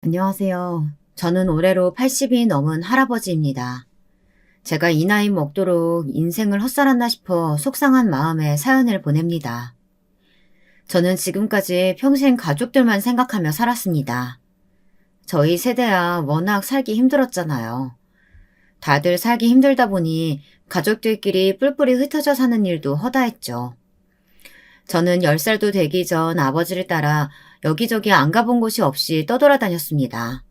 안녕하세요. 저는 올해로 80이 넘은 할아버지입니다. 제가 이 나이 먹도록 인생을 헛살았나 싶어 속상한 마음에 사연을 보냅니다. 저는 지금까지 평생 가족들만 생각하며 살았습니다. 저희 세대야 워낙 살기 힘들었잖아요. 다들 살기 힘들다 보니 가족들끼리 뿔뿔이 흩어져 사는 일도 허다했죠. 저는 10살도 되기 전 아버지를 따라 여기저기 안 가본 곳이 없이 떠돌아다녔습니다.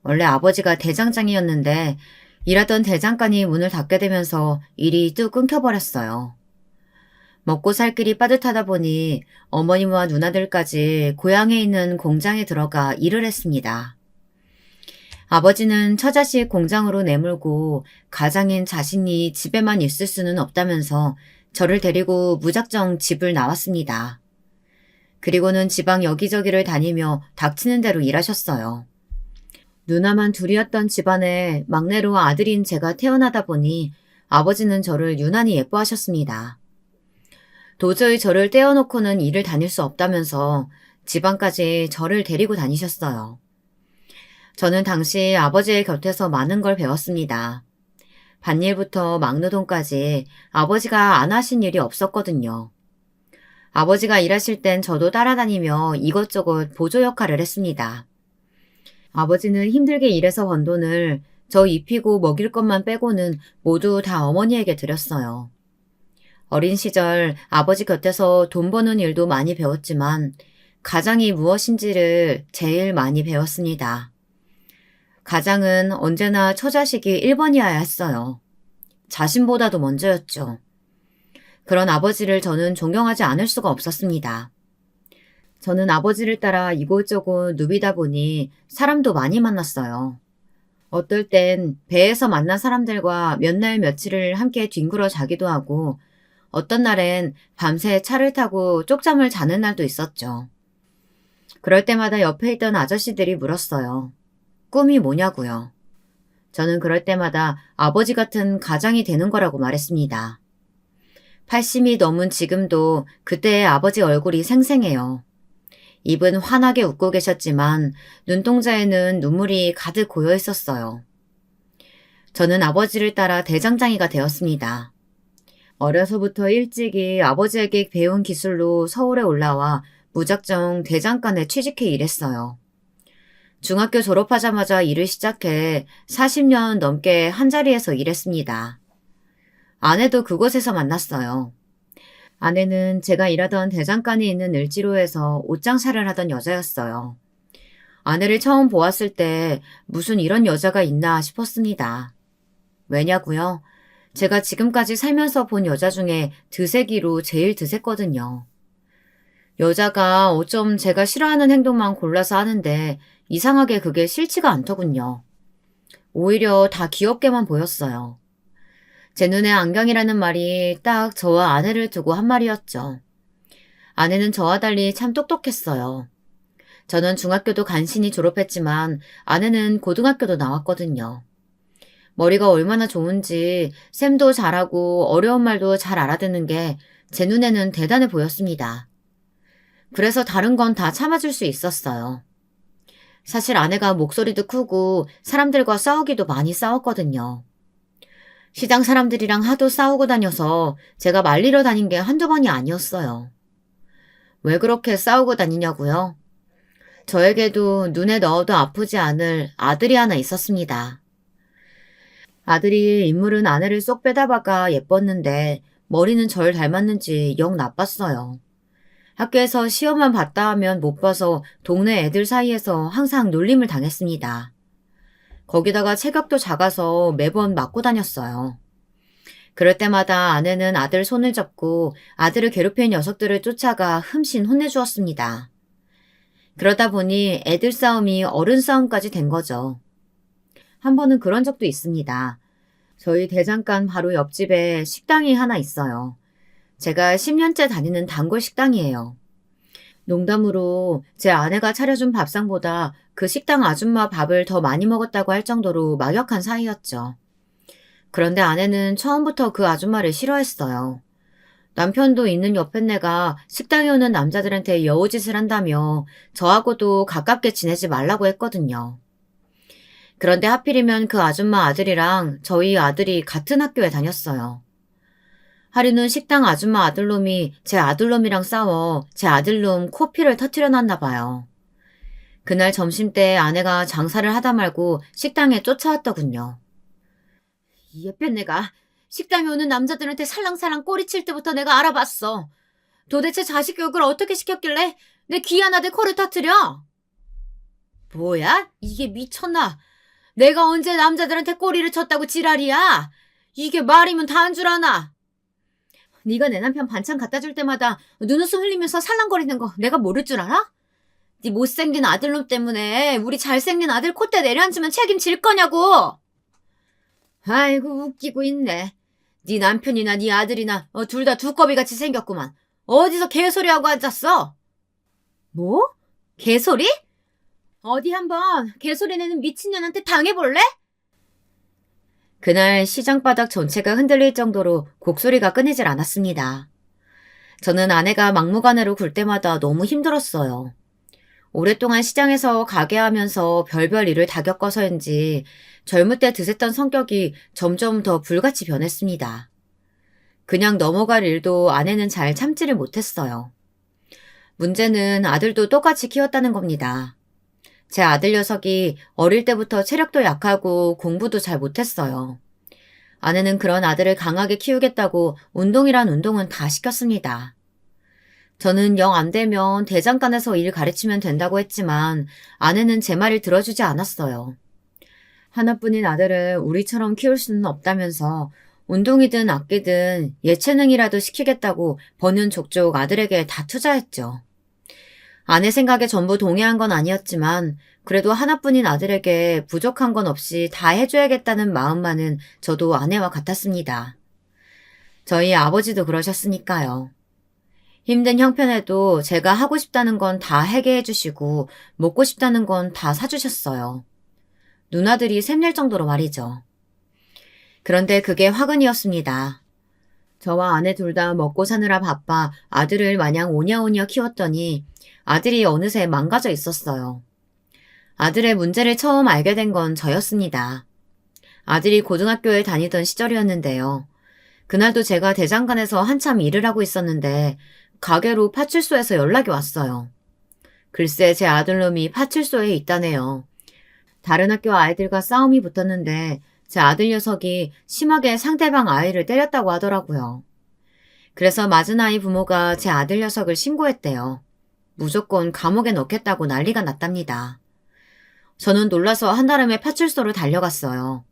원래 아버지가 대장장이었는데 일하던 대장간이 문을 닫게 되면서 일이 뚝 끊겨버렸어요. 먹고 살 길이 빠듯하다 보니 어머님과 누나들까지 고향에 있는 공장에 들어가 일을 했습니다. 아버지는 처자식 공장으로 내몰고 가장인 자신이 집에만 있을 수는 없다면서 저를 데리고 무작정 집을 나왔습니다. 그리고는 지방 여기저기를 다니며 닥치는 대로 일하셨어요. 누나만 둘이었던 집안에 막내로 아들인 제가 태어나다 보니 아버지는 저를 유난히 예뻐하셨습니다. 도저히 저를 떼어놓고는 일을 다닐 수 없다면서 지방까지 저를 데리고 다니셨어요. 저는 당시 아버지의 곁에서 많은 걸 배웠습니다. 밭일부터 막노동까지 아버지가 안 하신 일이 없었거든요. 아버지가 일하실 땐 저도 따라다니며 이것저것 보조 역할을 했습니다. 아버지는 힘들게 일해서 번 돈을 저 입히고 먹일 것만 빼고는 모두 다 어머니에게 드렸어요. 어린 시절 아버지 곁에서 돈 버는 일도 많이 배웠지만 가장이 무엇인지를 제일 많이 배웠습니다. 가장은 언제나 처자식이 1번이어야 했어요. 자신보다도 먼저였죠. 그런 아버지를 저는 존경하지 않을 수가 없었습니다. 저는 아버지를 따라 이곳저곳 누비다 보니 사람도 많이 만났어요. 어떨 땐 배에서 만난 사람들과 몇 날 며칠을 함께 뒹굴어 자기도 하고 어떤 날엔 밤새 차를 타고 쪽잠을 자는 날도 있었죠. 그럴 때마다 옆에 있던 아저씨들이 물었어요. 꿈이 뭐냐고요. 저는 그럴 때마다 아버지 같은 가장이 되는 거라고 말했습니다. 80이 넘은 지금도 그때의 아버지 얼굴이 생생해요. 입은 환하게 웃고 계셨지만 눈동자에는 눈물이 가득 고여 있었어요. 저는 아버지를 따라 대장장이가 되었습니다. 어려서부터 일찍이 아버지에게 배운 기술로 서울에 올라와 무작정 대장간에 취직해 일했어요. 중학교 졸업하자마자 일을 시작해 40년 넘게 한자리에서 일했습니다. 아내도 그곳에서 만났어요. 아내는 제가 일하던 대장간이 있는 을지로에서 옷장사를 하던 여자였어요. 아내를 처음 보았을 때 무슨 이런 여자가 있나 싶었습니다. 왜냐고요? 제가 지금까지 살면서 본 여자 중에 드세기로 제일 드셌거든요. 여자가 어쩜 제가 싫어하는 행동만 골라서 하는데 이상하게 그게 싫지가 않더군요. 오히려 다 귀엽게만 보였어요. 제 눈에 안경이라는 말이 딱 저와 아내를 두고 한 말이었죠. 아내는 저와 달리 참 똑똑했어요. 저는 중학교도 간신히 졸업했지만 아내는 고등학교도 나왔거든요. 머리가 얼마나 좋은지 셈도 잘하고 어려운 말도 잘 알아듣는 게 제 눈에는 대단해 보였습니다. 그래서 다른 건 다 참아줄 수 있었어요. 사실 아내가 목소리도 크고 사람들과 싸우기도 많이 싸웠거든요. 시장 사람들이랑 하도 싸우고 다녀서 제가 말리러 다닌 게 한두 번이 아니었어요. 왜 그렇게 싸우고 다니냐고요? 저에게도 눈에 넣어도 아프지 않을 아들이 하나 있었습니다. 아들이 인물은 아내를 쏙 빼다박아 예뻤는데 머리는 절 닮았는지 영 나빴어요. 학교에서 시험만 봤다 하면 못 봐서 동네 애들 사이에서 항상 놀림을 당했습니다. 거기다가 체격도 작아서 매번 맞고 다녔어요. 그럴 때마다 아내는 아들 손을 잡고 아들을 괴롭히는 녀석들을 쫓아가 흠씬 혼내주었습니다. 그러다 보니 애들 싸움이 어른 싸움까지 된 거죠. 한 번은 그런 적도 있습니다. 저희 대장간 바로 옆집에 식당이 하나 있어요. 제가 10년째 다니는 단골 식당이에요. 농담으로 제 아내가 차려준 밥상보다 그 식당 아줌마 밥을 더 많이 먹었다고 할 정도로 막역한 사이였죠. 그런데 아내는 처음부터 그 아줌마를 싫어했어요. 남편도 있는 옆에내가 식당에 오는 남자들한테 여우짓을 한다며 저하고도 가깝게 지내지 말라고 했거든요. 그런데 하필이면 그 아줌마 아들이랑 저희 아들이 같은 학교에 다녔어요. 하루는 식당 아줌마 아들놈이 제 아들놈이랑 싸워 제 아들놈 코피를 터뜨려 놨나 봐요. 그날 점심때 아내가 장사를 하다 말고 식당에 쫓아왔더군요. 이 예쁜 내가 식당에 오는 남자들한테 살랑살랑 꼬리칠 때부터 내가 알아봤어. 도대체 자식 교육을 어떻게 시켰길래 내 귀한 아들 코를 터뜨려? 뭐야? 이게 미쳤나? 내가 언제 남자들한테 꼬리를 쳤다고 지랄이야? 이게 말이면 다 한 줄 아나? 네가 내 남편 반찬 갖다 줄 때마다 눈웃음 흘리면서 살랑거리는 거 내가 모를 줄 알아? 네 못생긴 아들놈 때문에 우리 잘생긴 아들 콧대 내려앉으면 책임질 거냐고. 아이고 웃기고 있네. 네 남편이나 네 아들이나 둘 다 두꺼비같이 생겼구만. 어디서 개소리하고 앉았어? 뭐? 개소리? 어디 한번 개소리 내는 미친년한테 당해볼래? 그날 시장 바닥 전체가 흔들릴 정도로 곡소리가 끊이질 않았습니다. 저는 아내가 막무가내로 굴 때마다 너무 힘들었어요. 오랫동안 시장에서 가게 하면서 별별 일을 다 겪어서인지 젊을 때 드셌던 성격이 점점 더 불같이 변했습니다. 그냥 넘어갈 일도 아내는 잘 참지를 못했어요. 문제는 아들도 똑같이 키웠다는 겁니다. 제 아들 녀석이 어릴 때부터 체력도 약하고 공부도 잘 못했어요. 아내는 그런 아들을 강하게 키우겠다고 운동이란 운동은 다 시켰습니다. 저는 영 안 되면 대장간에서 일 가르치면 된다고 했지만 아내는 제 말을 들어주지 않았어요. 하나뿐인 아들을 우리처럼 키울 수는 없다면서 운동이든 악기든 예체능이라도 시키겠다고 버는 족족 아들에게 다 투자했죠. 아내 생각에 전부 동의한 건 아니었지만 그래도 하나뿐인 아들에게 부족한 건 없이 다 해줘야겠다는 마음만은 저도 아내와 같았습니다. 저희 아버지도 그러셨으니까요. 힘든 형편에도 제가 하고 싶다는 건 다 하게 해주시고 먹고 싶다는 건 다 사주셨어요. 누나들이 샘낼 정도로 말이죠. 그런데 그게 화근이었습니다. 저와 아내 둘 다 먹고 사느라 바빠 아들을 마냥 오냐오냐 키웠더니 아들이 어느새 망가져 있었어요. 아들의 문제를 처음 알게 된 건 저였습니다. 아들이 고등학교에 다니던 시절이었는데요. 그날도 제가 대장간에서 한참 일을 하고 있었는데 가게로 파출소에서 연락이 왔어요. 글쎄 제 아들놈이 파출소에 있다네요. 다른 학교 아이들과 싸움이 붙었는데 제 아들 녀석이 심하게 상대방 아이를 때렸다고 하더라고요. 그래서 맞은 아이 부모가 제 아들 녀석을 신고했대요. 무조건 감옥에 넣겠다고 난리가 났답니다. 저는 놀라서 한달음에 파출소로 달려갔어요.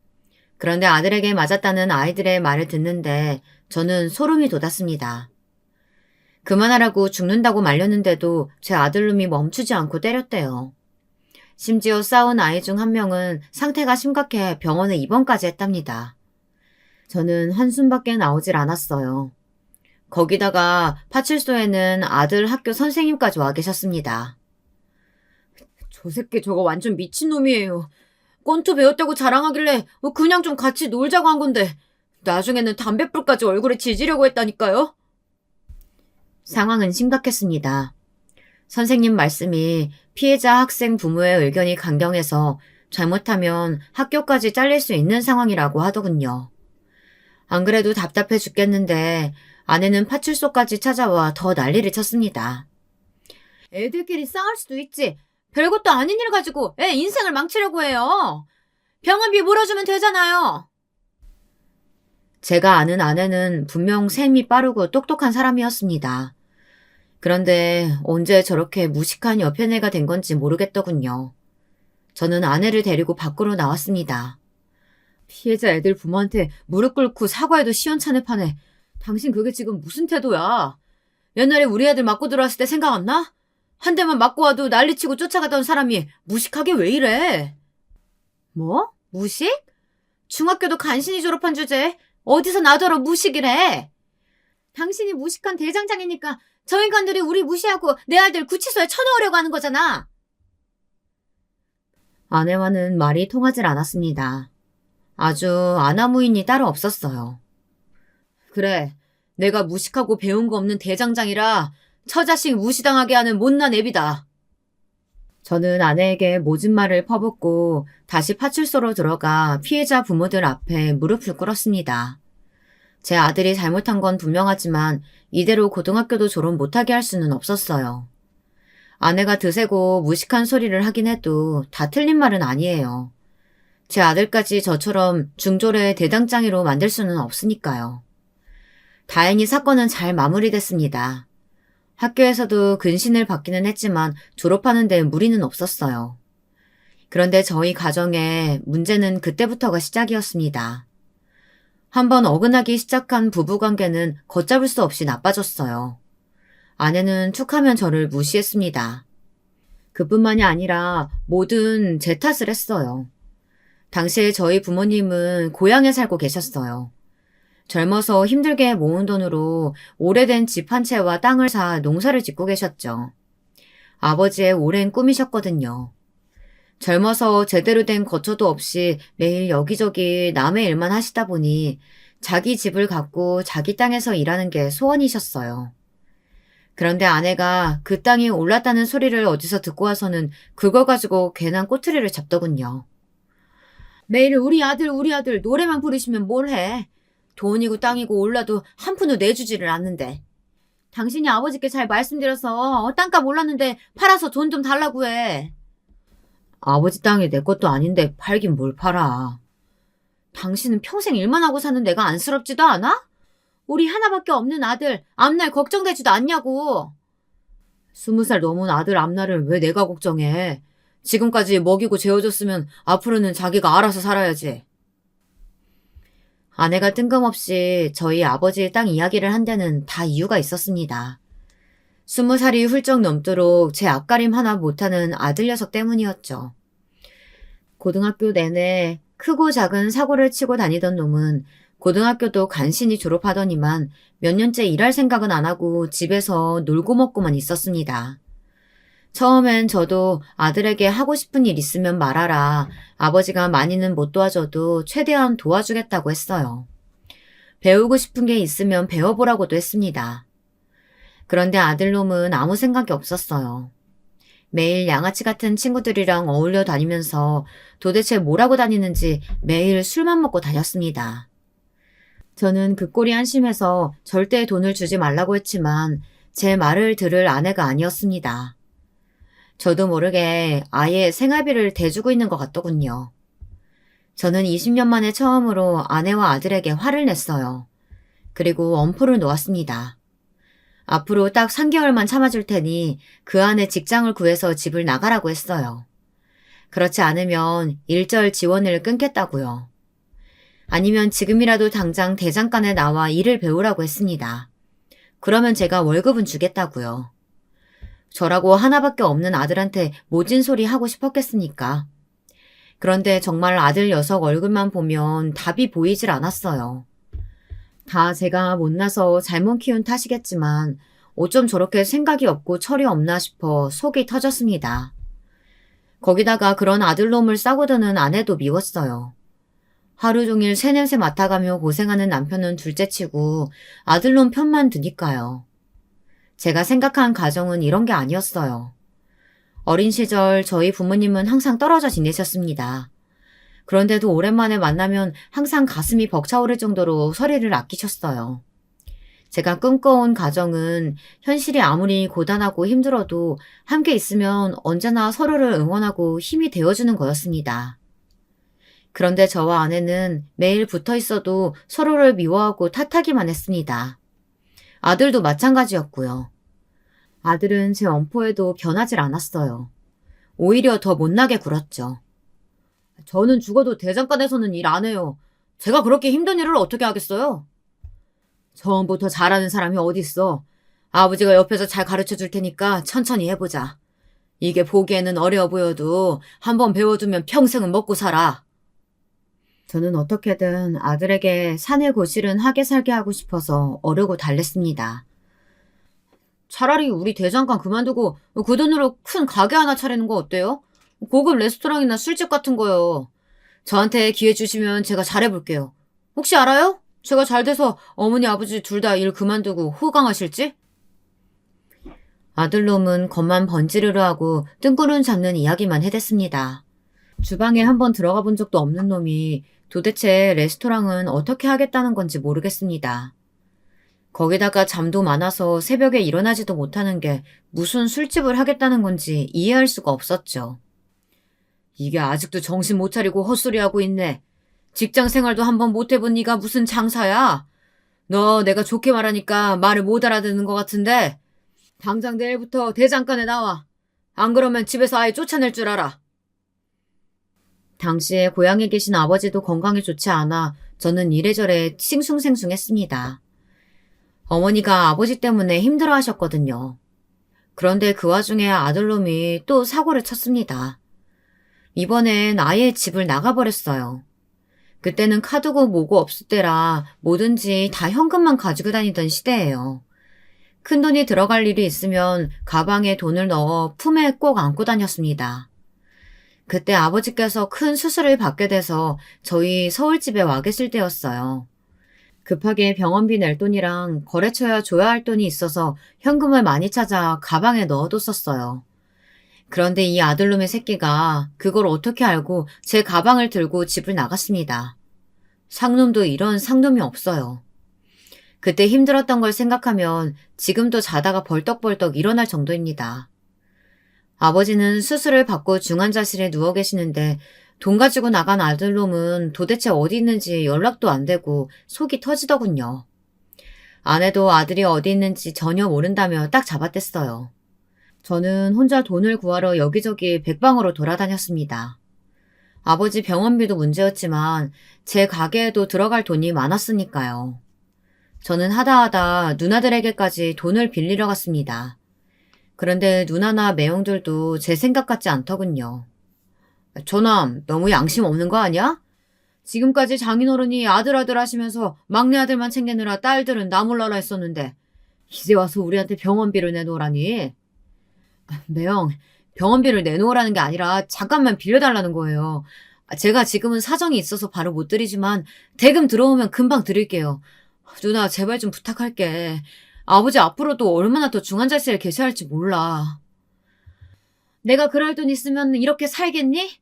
그런데 아들에게 맞았다는 아이들의 말을 듣는데 저는 소름이 돋았습니다. 그만하라고 죽는다고 말렸는데도 제 아들놈이 멈추지 않고 때렸대요. 심지어 싸운 아이 중 한 명은 상태가 심각해 병원에 입원까지 했답니다. 저는 한숨밖에 나오질 않았어요. 거기다가 파출소에는 아들 학교 선생님까지 와 계셨습니다. 저 새끼 저거 완전 미친놈이에요. 권투 배웠다고 자랑하길래 그냥 좀 같이 놀자고 한 건데 나중에는 담뱃불까지 얼굴에 지지려고 했다니까요. 상황은 심각했습니다. 선생님 말씀이 피해자 학생 부모의 의견이 강경해서 잘못하면 학교까지 잘릴 수 있는 상황이라고 하더군요. 안 그래도 답답해 죽겠는데 아내는 파출소까지 찾아와 더 난리를 쳤습니다. 애들끼리 싸울 수도 있지. 별것도 아닌 일 가지고 애 인생을 망치려고 해요. 병원비 물어주면 되잖아요. 제가 아는 아내는 분명 셈이 빠르고 똑똑한 사람이었습니다. 그런데 언제 저렇게 무식한 여편애가 된 건지 모르겠더군요. 저는 아내를 데리고 밖으로 나왔습니다. 피해자 애들 부모한테 무릎 꿇고 사과해도 시원찮을 판에 당신 그게 지금 무슨 태도야? 옛날에 우리 애들 맞고 들어왔을 때 생각 안 나? 한 대만 맞고 와도 난리치고 쫓아가던 사람이 무식하게 왜 이래? 뭐? 무식? 중학교도 간신히 졸업한 주제에 어디서 나더러 무식이래? 당신이 무식한 대장장이니까 저 인간들이 우리 무시하고 내 아들 구치소에 쳐넣으려고 하는 거잖아. 아내와는 말이 통하질 않았습니다. 아주 아나무인이 따로 없었어요. 그래, 내가 무식하고 배운 거 없는 대장장이라 처자식 무시당하게 하는 못난 애비다. 저는 아내에게 모진 말을 퍼붓고 다시 파출소로 들어가 피해자 부모들 앞에 무릎을 꿇었습니다. 제 아들이 잘못한 건 분명하지만 이대로 고등학교도 졸업 못하게 할 수는 없었어요. 아내가 드세고 무식한 소리를 하긴 해도 다 틀린 말은 아니에요. 제 아들까지 저처럼 중졸의 대장장이로 만들 수는 없으니까요. 다행히 사건은 잘 마무리됐습니다. 학교에서도 근신을 받기는 했지만 졸업하는 데 무리는 없었어요. 그런데 저희 가정의 문제는 그때부터가 시작이었습니다. 한번 어긋나기 시작한 부부관계는 걷잡을 수 없이 나빠졌어요. 아내는 툭하면 저를 무시했습니다. 그뿐만이 아니라 뭐든 제 탓을 했어요. 당시에 저희 부모님은 고향에 살고 계셨어요. 젊어서 힘들게 모은 돈으로 오래된 집 한 채와 땅을 사 농사를 짓고 계셨죠. 아버지의 오랜 꿈이셨거든요. 젊어서 제대로 된 거처도 없이 매일 여기저기 남의 일만 하시다 보니 자기 집을 갖고 자기 땅에서 일하는 게 소원이셨어요. 그런데 아내가 그 땅이 올랐다는 소리를 어디서 듣고 와서는 그거 가지고 괜한 꼬투리를 잡더군요. 매일 우리 아들 노래만 부르시면 뭘 해. 돈이고 땅이고 올라도 한 푼도 내주지를 않는데. 당신이 아버지께 잘 말씀드려서 땅값 올랐는데 팔아서 돈 좀 달라고 해. 아버지 땅이 내 것도 아닌데 팔긴 뭘 팔아. 당신은 평생 일만 하고 사는 내가 안쓰럽지도 않아? 우리 하나밖에 없는 아들 앞날 걱정되지도 않냐고. 20살 넘은 아들 앞날을 왜 내가 걱정해. 지금까지 먹이고 재워줬으면 앞으로는 자기가 알아서 살아야지. 아내가 뜬금없이 저희 아버지의 땅 이야기를 한 데는 다 이유가 있었습니다. 20살이 훌쩍 넘도록 제 앞가림 하나 못하는 아들 녀석 때문이었죠. 고등학교 내내 크고 작은 사고를 치고 다니던 놈은 고등학교도 간신히 졸업하더니만 몇 년째 일할 생각은 안 하고 집에서 놀고 먹고만 있었습니다. 처음엔 저도 아들에게 하고 싶은 일 있으면 말하라. 아버지가 많이는 못 도와줘도 최대한 도와주겠다고 했어요. 배우고 싶은 게 있으면 배워보라고도 했습니다. 그런데 아들놈은 아무 생각이 없었어요. 매일 양아치 같은 친구들이랑 어울려 다니면서 도대체 뭐라고 다니는지 매일 술만 먹고 다녔습니다. 저는 그 꼴이 한심해서 절대 돈을 주지 말라고 했지만 제 말을 들을 아내가 아니었습니다. 저도 모르게 아예 생활비를 대주고 있는 것 같더군요. 저는 20년 만에 처음으로 아내와 아들에게 화를 냈어요. 그리고 엄포를 놓았습니다. 앞으로 딱 3개월만 참아줄 테니 그 안에 직장을 구해서 집을 나가라고 했어요. 그렇지 않으면 일절 지원을 끊겠다고요. 아니면 지금이라도 당장 대장간에 나와 일을 배우라고 했습니다. 그러면 제가 월급은 주겠다고요. 저라고 하나밖에 없는 아들한테 모진 소리 하고 싶었겠습니까? 그런데 정말 아들 녀석 얼굴만 보면 답이 보이질 않았어요. 다 제가 못나서 잘못 키운 탓이겠지만 어쩜 저렇게 생각이 없고 철이 없나 싶어 속이 터졌습니다. 거기다가 그런 아들놈을 싸고 드는 아내도 미웠어요. 하루 종일 새냄새 맡아가며 고생하는 남편은 둘째치고 아들놈 편만 드니까요. 제가 생각한 가정은 이런 게 아니었어요. 어린 시절 저희 부모님은 항상 떨어져 지내셨습니다. 그런데도 오랜만에 만나면 항상 가슴이 벅차오를 정도로 서리를 아끼셨어요. 제가 꿈꿔온 가정은 현실이 아무리 고단하고 힘들어도 함께 있으면 언제나 서로를 응원하고 힘이 되어주는 거였습니다. 그런데 저와 아내는 매일 붙어 있어도 서로를 미워하고 탓하기만 했습니다. 아들도 마찬가지였고요. 아들은 제 엄포에도 변하질 않았어요. 오히려 더 못나게 굴었죠. 저는 죽어도 대장간에서는 일 안 해요. 제가 그렇게 힘든 일을 어떻게 하겠어요? 처음부터 잘하는 사람이 어딨어. 아버지가 옆에서 잘 가르쳐 줄 테니까 천천히 해보자. 이게 보기에는 어려워 보여도 한번 배워두면 평생은 먹고 살아. 저는 어떻게든 아들에게 사내 고실은 하게 살게 하고 싶어서 어르고 달랬습니다. 차라리 우리 대장간 그만두고 그 돈으로 큰 가게 하나 차리는 거 어때요? 고급 레스토랑이나 술집 같은 거요. 저한테 기회 주시면 제가 잘해볼게요. 혹시 알아요? 제가 잘 돼서 어머니 아버지 둘 다 일 그만두고 호강하실지? 아들놈은 겉만 번지르르 하고 뜬구름 잡는 이야기만 해댔습니다. 주방에 한번 들어가 본 적도 없는 놈이 도대체 레스토랑은 어떻게 하겠다는 건지 모르겠습니다. 거기다가 잠도 많아서 새벽에 일어나지도 못하는 게 무슨 술집을 하겠다는 건지 이해할 수가 없었죠. 이게 아직도 정신 못 차리고 헛소리하고 있네. 직장 생활도 한번 못 해본 네가 무슨 장사야? 너 내가 좋게 말하니까 말을 못 알아듣는 것 같은데 당장 내일부터 대장간에 나와. 안 그러면 집에서 아예 쫓아낼 줄 알아. 당시에 고향에 계신 아버지도 건강이 좋지 않아 저는 이래저래 싱숭생숭했습니다. 어머니가 아버지 때문에 힘들어 하셨거든요. 그런데 그 와중에 아들놈이 또 사고를 쳤습니다. 이번엔 아예 집을 나가버렸어요. 그때는 카드고 뭐고 없을 때라 뭐든지 다 현금만 가지고 다니던 시대예요. 큰돈이 들어갈 일이 있으면 가방에 돈을 넣어 품에 꼭 안고 다녔습니다. 그때 아버지께서 큰 수술을 받게 돼서 저희 서울집에 와 계실 때였어요. 급하게 병원비 낼 돈이랑 거래처에 줘야 할 돈이 있어서 현금을 많이 찾아 가방에 넣어뒀었어요. 그런데 이 아들놈의 새끼가 그걸 어떻게 알고 제 가방을 들고 집을 나갔습니다. 상놈도 이런 상놈이 없어요. 그때 힘들었던 걸 생각하면 지금도 자다가 벌떡벌떡 일어날 정도입니다. 아버지는 수술을 받고 중환자실에 누워 계시는데 돈 가지고 나간 아들놈은 도대체 어디 있는지 연락도 안 되고 속이 터지더군요. 아내도 아들이 어디 있는지 전혀 모른다며 딱 잡아댔어요. 저는 혼자 돈을 구하러 여기저기 백방으로 돌아다녔습니다. 아버지 병원비도 문제였지만 제 가게에도 들어갈 돈이 많았으니까요. 저는 하다하다 누나들에게까지 돈을 빌리러 갔습니다. 그런데 누나나 매형들도 제 생각 같지 않더군요. 저남 너무 양심 없는 거 아니야? 지금까지 장인어른이 아들 하시면서 막내 아들만 챙기느라 딸들은 나 몰라라 했었는데 이제 와서 우리한테 병원비를 내놓으라니. 매형, 병원비를 내놓으라는 게 아니라 잠깐만 빌려달라는 거예요. 제가 지금은 사정이 있어서 바로 못 드리지만 대금 들어오면 금방 드릴게요. 누나 제발 좀 부탁할게. 아버지 앞으로도 얼마나 더 중환자실에 계셔야 할지 몰라. 내가 그럴 돈 있으면 이렇게 살겠니?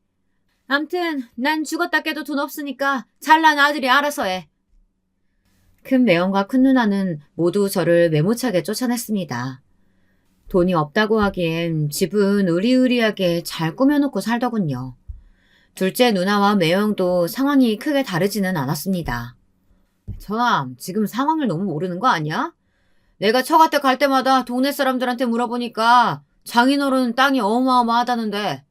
암튼 난 죽었다 깨도 돈 없으니까 잘난 아들이 알아서 해. 큰 매형과 큰 누나는 모두 저를 메모차게 쫓아냈습니다. 돈이 없다고 하기엔 집은 으리으리하게 잘 꾸며놓고 살더군요. 둘째 누나와 매형도 상황이 크게 다르지는 않았습니다. 전함, 지금 상황을 너무 모르는 거 아니야? 내가 처갓댁 갈 때마다 동네 사람들한테 물어보니까 장인어른 땅이 어마어마하다는데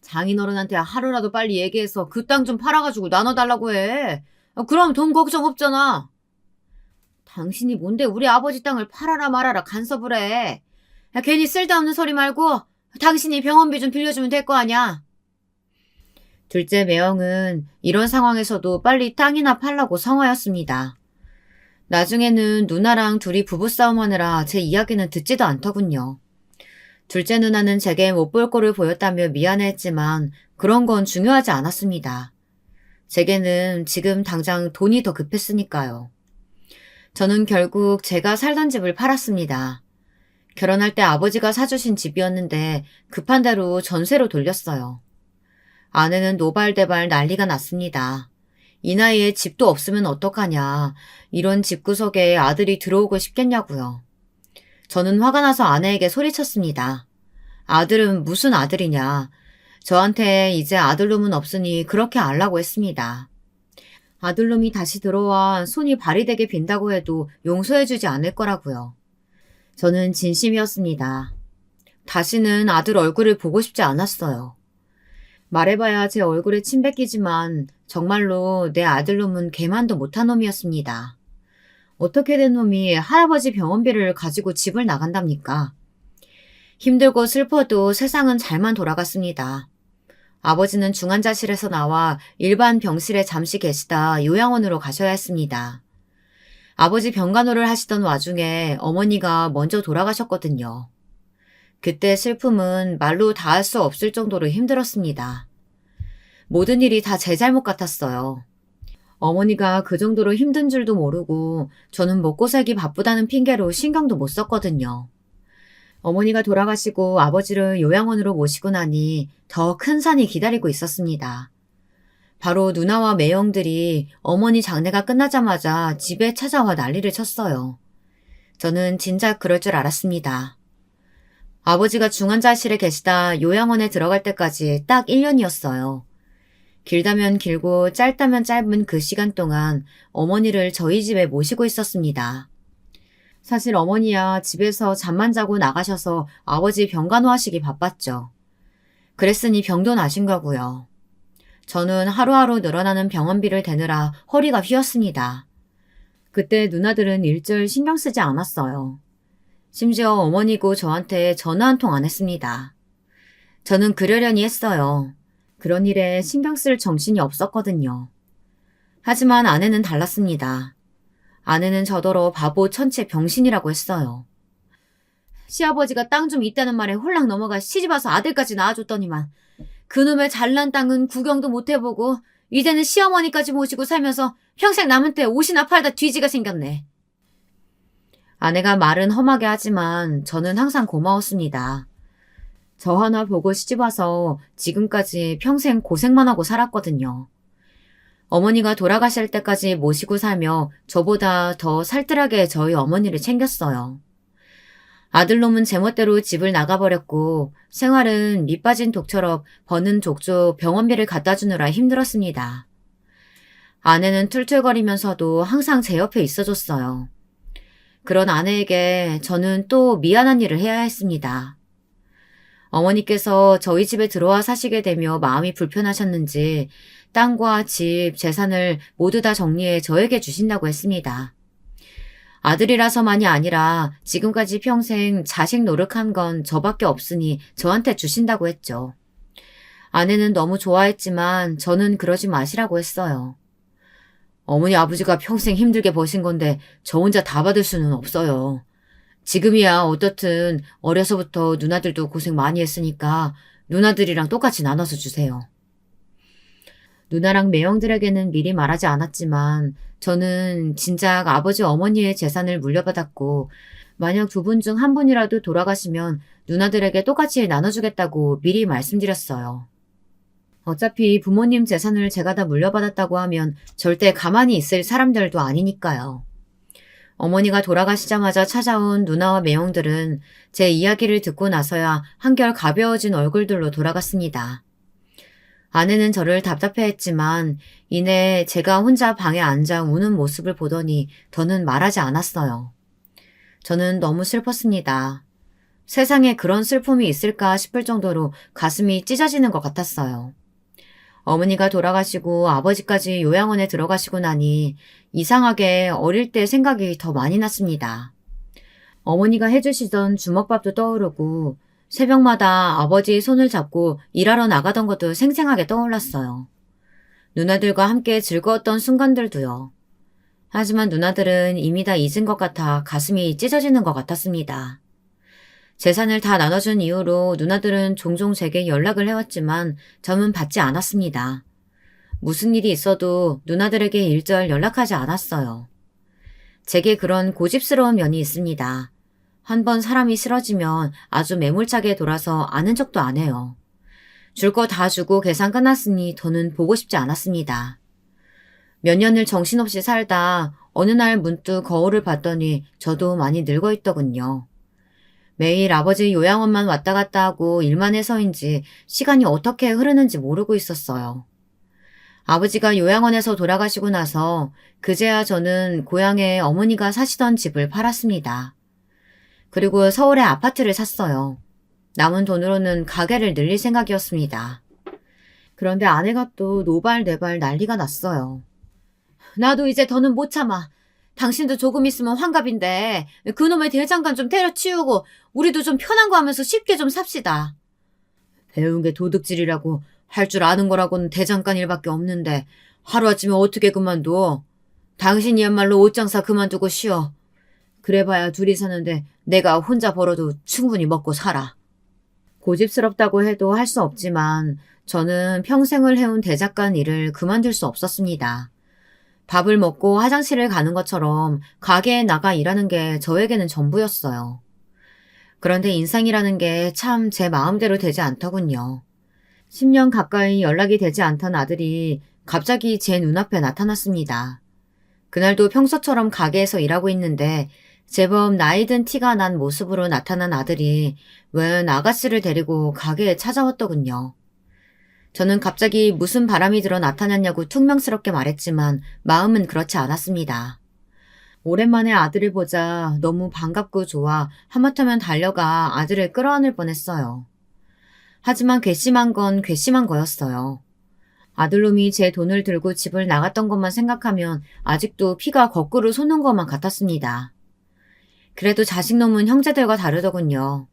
장인어른한테 하루라도 빨리 얘기해서 그 땅 좀 팔아가지고 나눠달라고 해. 그럼 돈 걱정 없잖아. 당신이 뭔데 우리 아버지 땅을 팔아라 말아라 간섭을 해. 괜히 쓸데없는 소리 말고 당신이 병원비 좀 빌려주면 될 거 아냐. 둘째 매형은 이런 상황에서도 빨리 땅이나 팔라고 성화였습니다. 나중에는 누나랑 둘이 부부싸움하느라 제 이야기는 듣지도 않더군요. 둘째 누나는 제게 못 볼 꼴을 보였다며 미안해했지만 그런 건 중요하지 않았습니다. 제게는 지금 당장 돈이 더 급했으니까요. 저는 결국 제가 살던 집을 팔았습니다. 결혼할 때 아버지가 사주신 집이었는데 급한 대로 전세로 돌렸어요. 아내는 노발대발 난리가 났습니다. 이 나이에 집도 없으면 어떡하냐. 이런 집구석에 아들이 들어오고 싶겠냐고요. 저는 화가 나서 아내에게 소리쳤습니다. 아들은 무슨 아들이냐. 저한테 이제 아들놈은 없으니 그렇게 알라고 했습니다. 아들놈이 다시 들어와 손이 발이 되게 빈다고 해도 용서해주지 않을 거라고요. 저는 진심이었습니다. 다시는 아들 얼굴을 보고 싶지 않았어요. 말해봐야 제 얼굴에 침 뱉기지만 정말로 내 아들놈은 개만도 못한 놈이었습니다. 어떻게 된 놈이 할아버지 병원비를 가지고 집을 나간답니까? 힘들고 슬퍼도 세상은 잘만 돌아갔습니다. 아버지는 중환자실에서 나와 일반 병실에 잠시 계시다 요양원으로 가셔야 했습니다. 아버지 병간호를 하시던 와중에 어머니가 먼저 돌아가셨거든요. 그때 슬픔은 말로 다 할 수 없을 정도로 힘들었습니다. 모든 일이 다 제 잘못 같았어요. 어머니가 그 정도로 힘든 줄도 모르고 저는 먹고 살기 바쁘다는 핑계로 신경도 못 썼거든요. 어머니가 돌아가시고 아버지를 요양원으로 모시고 나니 더 큰 산이 기다리고 있었습니다. 바로 누나와 매형들이 어머니 장례가 끝나자마자 집에 찾아와 난리를 쳤어요. 저는 진작 그럴 줄 알았습니다. 아버지가 중환자실에 계시다 요양원에 들어갈 때까지 딱 1년이었어요. 길다면 길고 짧다면 짧은 그 시간 동안 어머니를 저희 집에 모시고 있었습니다. 사실 어머니야 집에서 잠만 자고 나가셔서 아버지 병간호하시기 바빴죠. 그랬으니 병도 나신 거고요. 저는 하루하루 늘어나는 병원비를 대느라 허리가 휘었습니다. 그때 누나들은 일절 신경 쓰지 않았어요. 심지어 어머니고 저한테 전화 한 통 안 했습니다. 저는 그러려니 했어요. 그런 일에 신경 쓸 정신이 없었거든요. 하지만 아내는 달랐습니다. 아내는 저더러 바보 천체 병신이라고 했어요. 시아버지가 땅 좀 있다는 말에 홀랑 넘어가 시집와서 아들까지 낳아줬더니만 그놈의 잘난 땅은 구경도 못 해보고 이제는 시어머니까지 모시고 살면서 평생 남은 때 옷이나 팔다 뒤지가 생겼네. 아내가 말은 험하게 하지만 저는 항상 고마웠습니다. 저 하나 보고 시집와서 지금까지 평생 고생만 하고 살았거든요. 어머니가 돌아가실 때까지 모시고 살며 저보다 더 살뜰하게 저희 어머니를 챙겼어요. 아들놈은 제멋대로 집을 나가버렸고 생활은 밑빠진 독처럼 버는 족족 병원비를 갖다 주느라 힘들었습니다. 아내는 툴툴거리면서도 항상 제 옆에 있어줬어요. 그런 아내에게 저는 또 미안한 일을 해야 했습니다. 어머니께서 저희 집에 들어와 사시게 되며 마음이 불편하셨는지 땅과 집, 재산을 모두 다 정리해 저에게 주신다고 했습니다. 아들이라서만이 아니라 지금까지 평생 자식 노릇한 건 저밖에 없으니 저한테 주신다고 했죠. 아내는 너무 좋아했지만 저는 그러지 마시라고 했어요. 어머니 아버지가 평생 힘들게 버신 건데 저 혼자 다 받을 수는 없어요. 지금이야 어떻든 어려서부터 누나들도 고생 많이 했으니까 누나들이랑 똑같이 나눠서 주세요. 누나랑 매형들에게는 미리 말하지 않았지만 저는 진작 아버지 어머니의 재산을 물려받았고 만약 두 분 중 한 분이라도 돌아가시면 누나들에게 똑같이 나눠주겠다고 미리 말씀드렸어요. 어차피 부모님 재산을 제가 다 물려받았다고 하면 절대 가만히 있을 사람들도 아니니까요. 어머니가 돌아가시자마자 찾아온 누나와 매형들은 제 이야기를 듣고 나서야 한결 가벼워진 얼굴들로 돌아갔습니다. 아내는 저를 답답해했지만 이내 제가 혼자 방에 앉아 우는 모습을 보더니 더는 말하지 않았어요. 저는 너무 슬펐습니다. 세상에 그런 슬픔이 있을까 싶을 정도로 가슴이 찢어지는 것 같았어요. 어머니가 돌아가시고 아버지까지 요양원에 들어가시고 나니 이상하게 어릴 때 생각이 더 많이 났습니다. 어머니가 해주시던 주먹밥도 떠오르고 새벽마다 아버지 손을 잡고 일하러 나가던 것도 생생하게 떠올랐어요. 누나들과 함께 즐거웠던 순간들도요. 하지만 누나들은 이미 다 잊은 것 같아 가슴이 찢어지는 것 같았습니다. 재산을 다 나눠준 이후로 누나들은 종종 제게 연락을 해왔지만 저는 받지 않았습니다. 무슨 일이 있어도 누나들에게 일절 연락하지 않았어요. 제게 그런 고집스러운 면이 있습니다. 한번 사람이 싫어지면 아주 매몰차게 돌아서 아는 척도 안 해요. 줄 거 다 주고 계산 끝났으니 더는 보고 싶지 않았습니다. 몇 년을 정신없이 살다 어느 날 문득 거울을 봤더니 저도 많이 늙어 있더군요. 매일 아버지 요양원만 왔다 갔다 하고 일만 해서인지 시간이 어떻게 흐르는지 모르고 있었어요. 아버지가 요양원에서 돌아가시고 나서 그제야 저는 고향에 어머니가 사시던 집을 팔았습니다. 그리고 서울에 아파트를 샀어요. 남은 돈으로는 가게를 늘릴 생각이었습니다. 그런데 아내가 또 노발대발 난리가 났어요. 나도 이제 더는 못 참아. 당신도 조금 있으면 환갑인데 그놈의 대장간 좀 때려치우고 우리도 좀 편한 거 하면서 쉽게 좀 삽시다. 배운 게 도둑질이라고 할 줄 아는 거라고는 대장간 일밖에 없는데 하루아침에 어떻게 그만둬. 당신이야말로 옷장사 그만두고 쉬어. 그래봐야 둘이 사는데 내가 혼자 벌어도 충분히 먹고 살아. 고집스럽다고 해도 할 수 없지만 저는 평생을 해온 대작간 일을 그만둘 수 없었습니다. 밥을 먹고 화장실을 가는 것처럼 가게에 나가 일하는 게 저에게는 전부였어요. 그런데 인상이라는 게 참 제 마음대로 되지 않더군요. 10년 가까이 연락이 되지 않던 아들이 갑자기 제 눈앞에 나타났습니다. 그날도 평소처럼 가게에서 일하고 있는데 제법 나이든 티가 난 모습으로 나타난 아들이 웬 아가씨를 데리고 가게에 찾아왔더군요. 저는 갑자기 무슨 바람이 들어 나타났냐고 퉁명스럽게 말했지만 마음은 그렇지 않았습니다. 오랜만에 아들을 보자 너무 반갑고 좋아 하마터면 달려가 아들을 끌어안을 뻔했어요. 하지만 괘씸한 건 괘씸한 거였어요. 아들놈이 제 돈을 들고 집을 나갔던 것만 생각하면 아직도 피가 거꾸로 솟는 것만 같았습니다. 그래도 자식놈은 형제들과 다르더군요.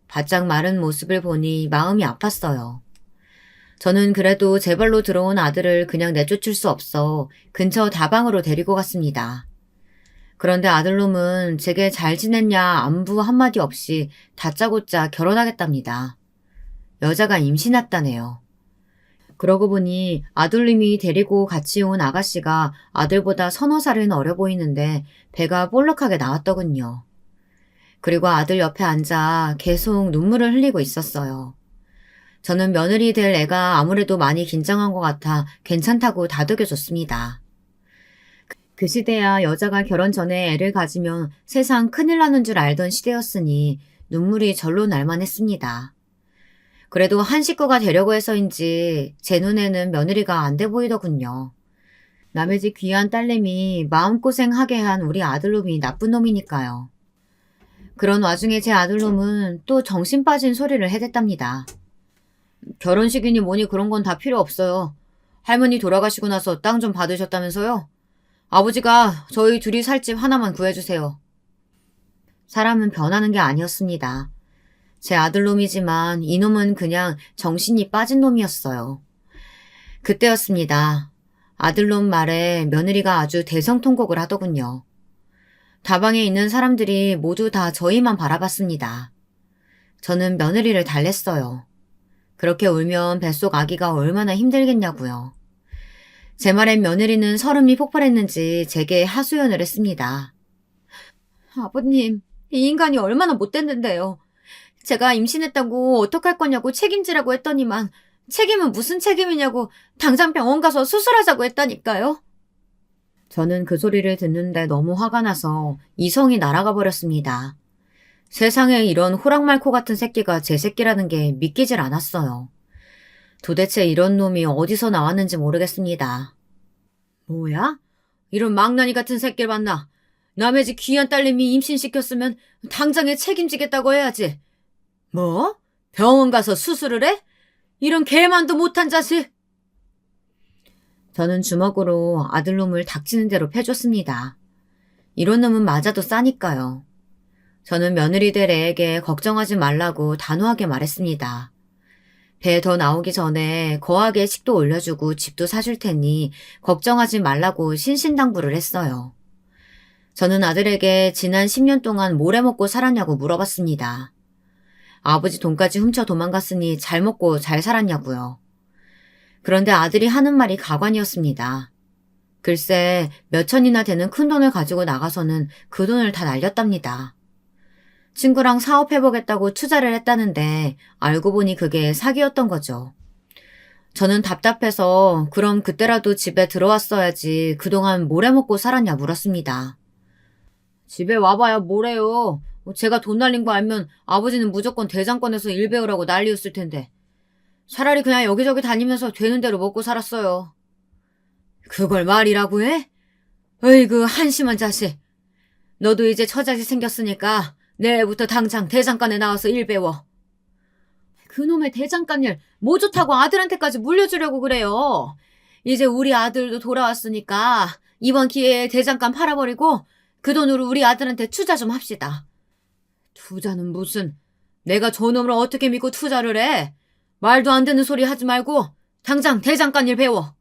바짝 마른 모습을 보니 마음이 아팠어요. 저는 그래도 제 발로 들어온 아들을 그냥 내쫓을 수 없어 근처 다방으로 데리고 갔습니다. 그런데 아들놈은 제게 잘 지냈냐 안부 한마디 없이 다짜고짜 결혼하겠답니다. 여자가 임신했다네요. 그러고 보니 아들님이 데리고 같이 온 아가씨가 아들보다 서너 살은 어려 보이는데 배가 볼록하게 나왔더군요. 그리고 아들 옆에 앉아 계속 눈물을 흘리고 있었어요. 저는 며느리 될 애가 아무래도 많이 긴장한 것 같아 괜찮다고 다독여줬습니다. 그 시대야 여자가 결혼 전에 애를 가지면 세상 큰일 나는 줄 알던 시대였으니 눈물이 절로 날만 했습니다. 그래도 한 식구가 되려고 해서인지 제 눈에는 며느리가 안 돼 보이더군요. 남의 집 귀한 딸내미 마음고생하게 한 우리 아들놈이 나쁜 놈이니까요. 그런 와중에 제 아들놈은 또 정신 빠진 소리를 해댔답니다. 결혼식이니 뭐니 그런 건 다 필요 없어요. 할머니 돌아가시고 나서 땅 좀 받으셨다면서요? 아버지가 저희 둘이 살 집 하나만 구해주세요. 사람은 변하는 게 아니었습니다. 제 아들놈이지만 이놈은 그냥 정신이 빠진 놈이었어요. 그때였습니다. 아들놈 말에 며느리가 아주 대성통곡을 하더군요. 다방에 있는 사람들이 모두 다 저희만 바라봤습니다. 저는 며느리를 달랬어요. 그렇게 울면 뱃속 아기가 얼마나 힘들겠냐고요. 제 말엔 며느리는 설움이 폭발했는지 제게 하소연을 했습니다. 아버님, 이 인간이 얼마나 못됐는데요. 제가 임신했다고 어떡할 거냐고 책임지라고 했더니만 책임은 무슨 책임이냐고 당장 병원 가서 수술하자고 했다니까요. 저는 그 소리를 듣는데 너무 화가 나서 이성이 날아가 버렸습니다. 세상에 이런 호랑말코 같은 새끼가 제 새끼라는 게 믿기질 않았어요. 도대체 이런 놈이 어디서 나왔는지 모르겠습니다. 뭐야? 이런 망나니 같은 새끼를 봤나? 남의 집 귀한 딸내미 임신시켰으면 당장에 책임지겠다고 해야지. 뭐? 병원 가서 수술을 해? 이런 개만도 못한 자식! 저는 주먹으로 아들놈을 닥치는 대로 패줬습니다. 이런 놈은 맞아도 싸니까요. 저는 며느리 될 애에게 걱정하지 말라고 단호하게 말했습니다. 배 더 나오기 전에 거하게 식도 올려주고 집도 사줄 테니 걱정하지 말라고 신신당부를 했어요. 저는 아들에게 지난 10년 동안 뭘 해먹고 살았냐고 물어봤습니다. 아버지 돈까지 훔쳐 도망갔으니 잘 먹고 잘 살았냐고요. 그런데 아들이 하는 말이 가관이었습니다. 글쎄 몇 천이나 되는 큰 돈을 가지고 나가서는 그 돈을 다 날렸답니다. 친구랑 사업해보겠다고 투자를 했다는데 알고 보니 그게 사기였던 거죠. 저는 답답해서 그럼 그때라도 집에 들어왔어야지 그동안 뭘 해먹고 살았냐 물었습니다. 집에 와봐야 뭐래요. 제가 돈 날린 거 알면 아버지는 무조건 대장권에서 일 배우라고 난리였을 텐데. 차라리 그냥 여기저기 다니면서 되는 대로 먹고 살았어요. 그걸 말이라고 해? 어이구 한심한 자식. 너도 이제 처자식 생겼으니까 내일부터 당장 대장간에 나와서 일 배워. 그놈의 대장간 일 뭐 좋다고 아들한테까지 물려주려고 그래요. 이제 우리 아들도 돌아왔으니까 이번 기회에 대장간 팔아버리고 그 돈으로 우리 아들한테 투자 좀 합시다. 투자는 무슨. 내가 저놈을 어떻게 믿고 투자를 해. 말도 안 되는 소리 하지 말고 당장 대장간 일 배워.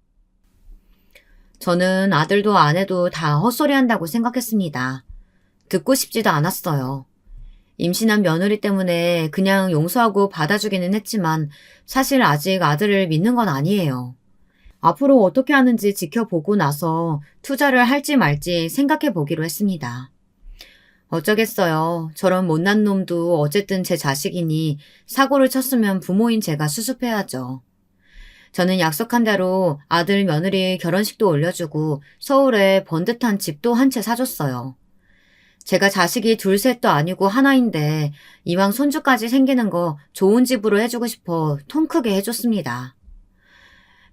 저는 아들도 아내도 다 헛소리 한다고 생각했습니다. 듣고 싶지도 않았어요. 임신한 며느리 때문에 그냥 용서하고 받아주기는 했지만 사실 아직 아들을 믿는 건 아니에요. 앞으로 어떻게 하는지 지켜보고 나서 투자를 할지 말지 생각해 보기로 했습니다. 어쩌겠어요. 저런 못난 놈도 어쨌든 제 자식이니 사고를 쳤으면 부모인 제가 수습해야죠. 저는 약속한 대로 아들 며느리 결혼식도 올려주고 서울에 번듯한 집도 한 채 사줬어요. 제가 자식이 둘 셋도 아니고 하나인데 이왕 손주까지 생기는 거 좋은 집으로 해주고 싶어 통 크게 해줬습니다.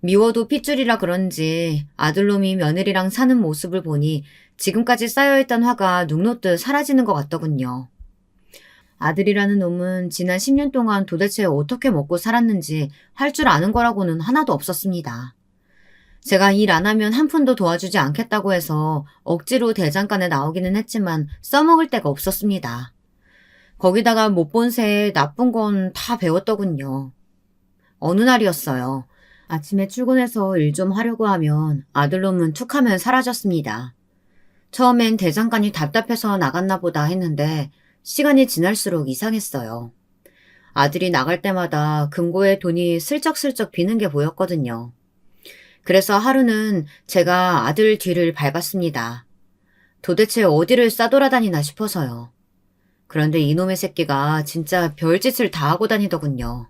미워도 핏줄이라 그런지 아들놈이 며느리랑 사는 모습을 보니 지금까지 쌓여있던 화가 눅놓듯 사라지는 것 같더군요. 아들이라는 놈은 지난 10년 동안 도대체 어떻게 먹고 살았는지 할 줄 아는 거라고는 하나도 없었습니다. 제가 일 안 하면 한 푼도 도와주지 않겠다고 해서 억지로 대장간에 나오기는 했지만 써먹을 데가 없었습니다. 거기다가 못 본 새에 나쁜 건 다 배웠더군요. 어느 날이었어요. 아침에 출근해서 일 좀 하려고 하면 아들놈은 툭하면 사라졌습니다. 처음엔 대장간이 답답해서 나갔나 보다 했는데 시간이 지날수록 이상했어요. 아들이 나갈 때마다 금고에 돈이 슬쩍슬쩍 비는 게 보였거든요. 그래서 하루는 제가 아들 뒤를 밟았습니다. 도대체 어디를 싸돌아다니나 싶어서요. 그런데 이놈의 새끼가 진짜 별짓을 다 하고 다니더군요.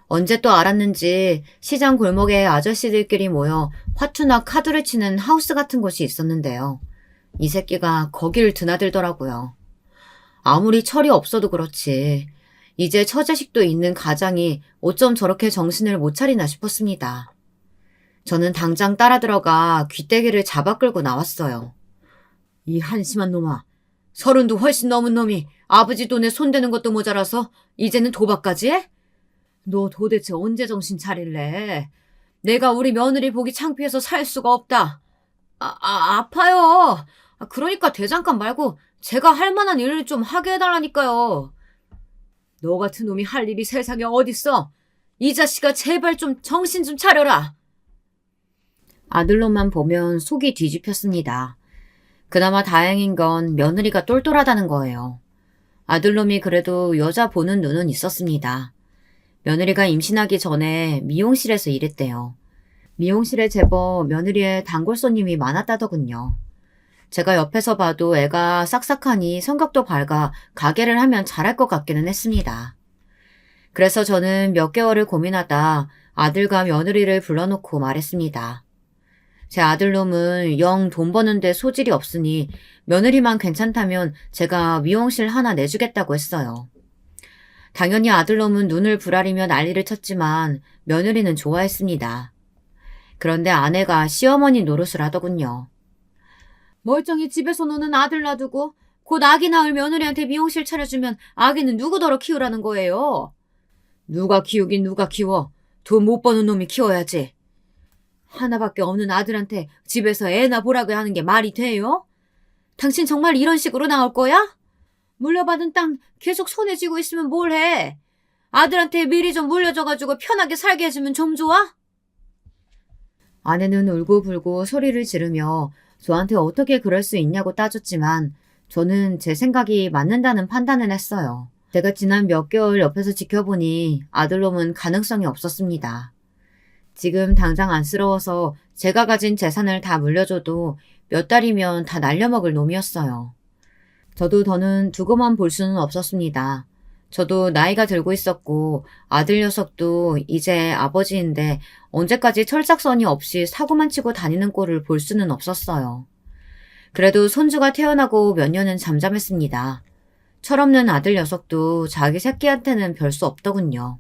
언제 또 알았는지 시장 골목에 아저씨들끼리 모여 화투나 카드를 치는 하우스 같은 곳이 있었는데요. 이 새끼가 거기를 드나들더라고요. 아무리 철이 없어도 그렇지 이제 처자식도 있는 가장이 어쩜 저렇게 정신을 못 차리나 싶었습니다. 저는 당장 따라 들어가 귀때기를 잡아 끌고 나왔어요. 이 한심한 놈아, 30도 훨씬 넘은 놈이 아버지 돈에 손대는 것도 모자라서 이제는 도박까지 해? 너 도대체 언제 정신 차릴래? 내가 우리 며느리 보기 창피해서 살 수가 없다. 아파요. 그러니까 대장간 말고 제가 할 만한 일을 좀 하게 해달라니까요. 너 같은 놈이 할 일이 세상에 어딨어? 이 자식아 제발 좀 정신 좀 차려라. 아들놈만 보면 속이 뒤집혔습니다. 그나마 다행인 건 며느리가 똘똘하다는 거예요. 아들놈이 그래도 여자 보는 눈은 있었습니다. 며느리가 임신하기 전에 미용실에서 일했대요. 미용실에 제법 며느리의 단골 손님이 많았다더군요. 제가 옆에서 봐도 애가 싹싹하니 성격도 밝아 가게를 하면 잘할 것 같기는 했습니다. 그래서 저는 몇 개월을 고민하다 아들과 며느리를 불러놓고 말했습니다. 제 아들놈은 영 돈 버는데 소질이 없으니 며느리만 괜찮다면 제가 미용실 하나 내주겠다고 했어요. 당연히 아들놈은 눈을 부라리며 난리를 쳤지만 며느리는 좋아했습니다. 그런데 아내가 시어머니 노릇을 하더군요. 멀쩡히 집에서 노는 아들 놔두고 곧 아기 낳을 며느리한테 미용실 차려주면 아기는 누구더러 키우라는 거예요. 누가 키우긴 누가 키워. 돈 못 버는 놈이 키워야지. 하나밖에 없는 아들한테 집에서 애나 보라고 하는 게 말이 돼요? 당신 정말 이런 식으로 나올 거야? 물려받은 땅 계속 손에 쥐고 있으면 뭘 해? 아들한테 미리 좀 물려줘가지고 편하게 살게 해주면 좀 좋아? 아내는 울고불고 소리를 지르며 저한테 어떻게 그럴 수 있냐고 따졌지만 저는 제 생각이 맞는다는 판단을 했어요. 제가 지난 몇 개월 옆에서 지켜보니 아들놈은 가능성이 없었습니다. 지금 당장 안쓰러워서 제가 가진 재산을 다 물려줘도 몇 달이면 다 날려먹을 놈이었어요. 저도 더는 두고만 볼 수는 없었습니다. 저도 나이가 들고 있었고 아들 녀석도 이제 아버지인데 언제까지 철딱서니 없이 사고만 치고 다니는 꼴을 볼 수는 없었어요. 그래도 손주가 태어나고 몇 년은 잠잠했습니다. 철없는 아들 녀석도 자기 새끼한테는 별 수 없더군요.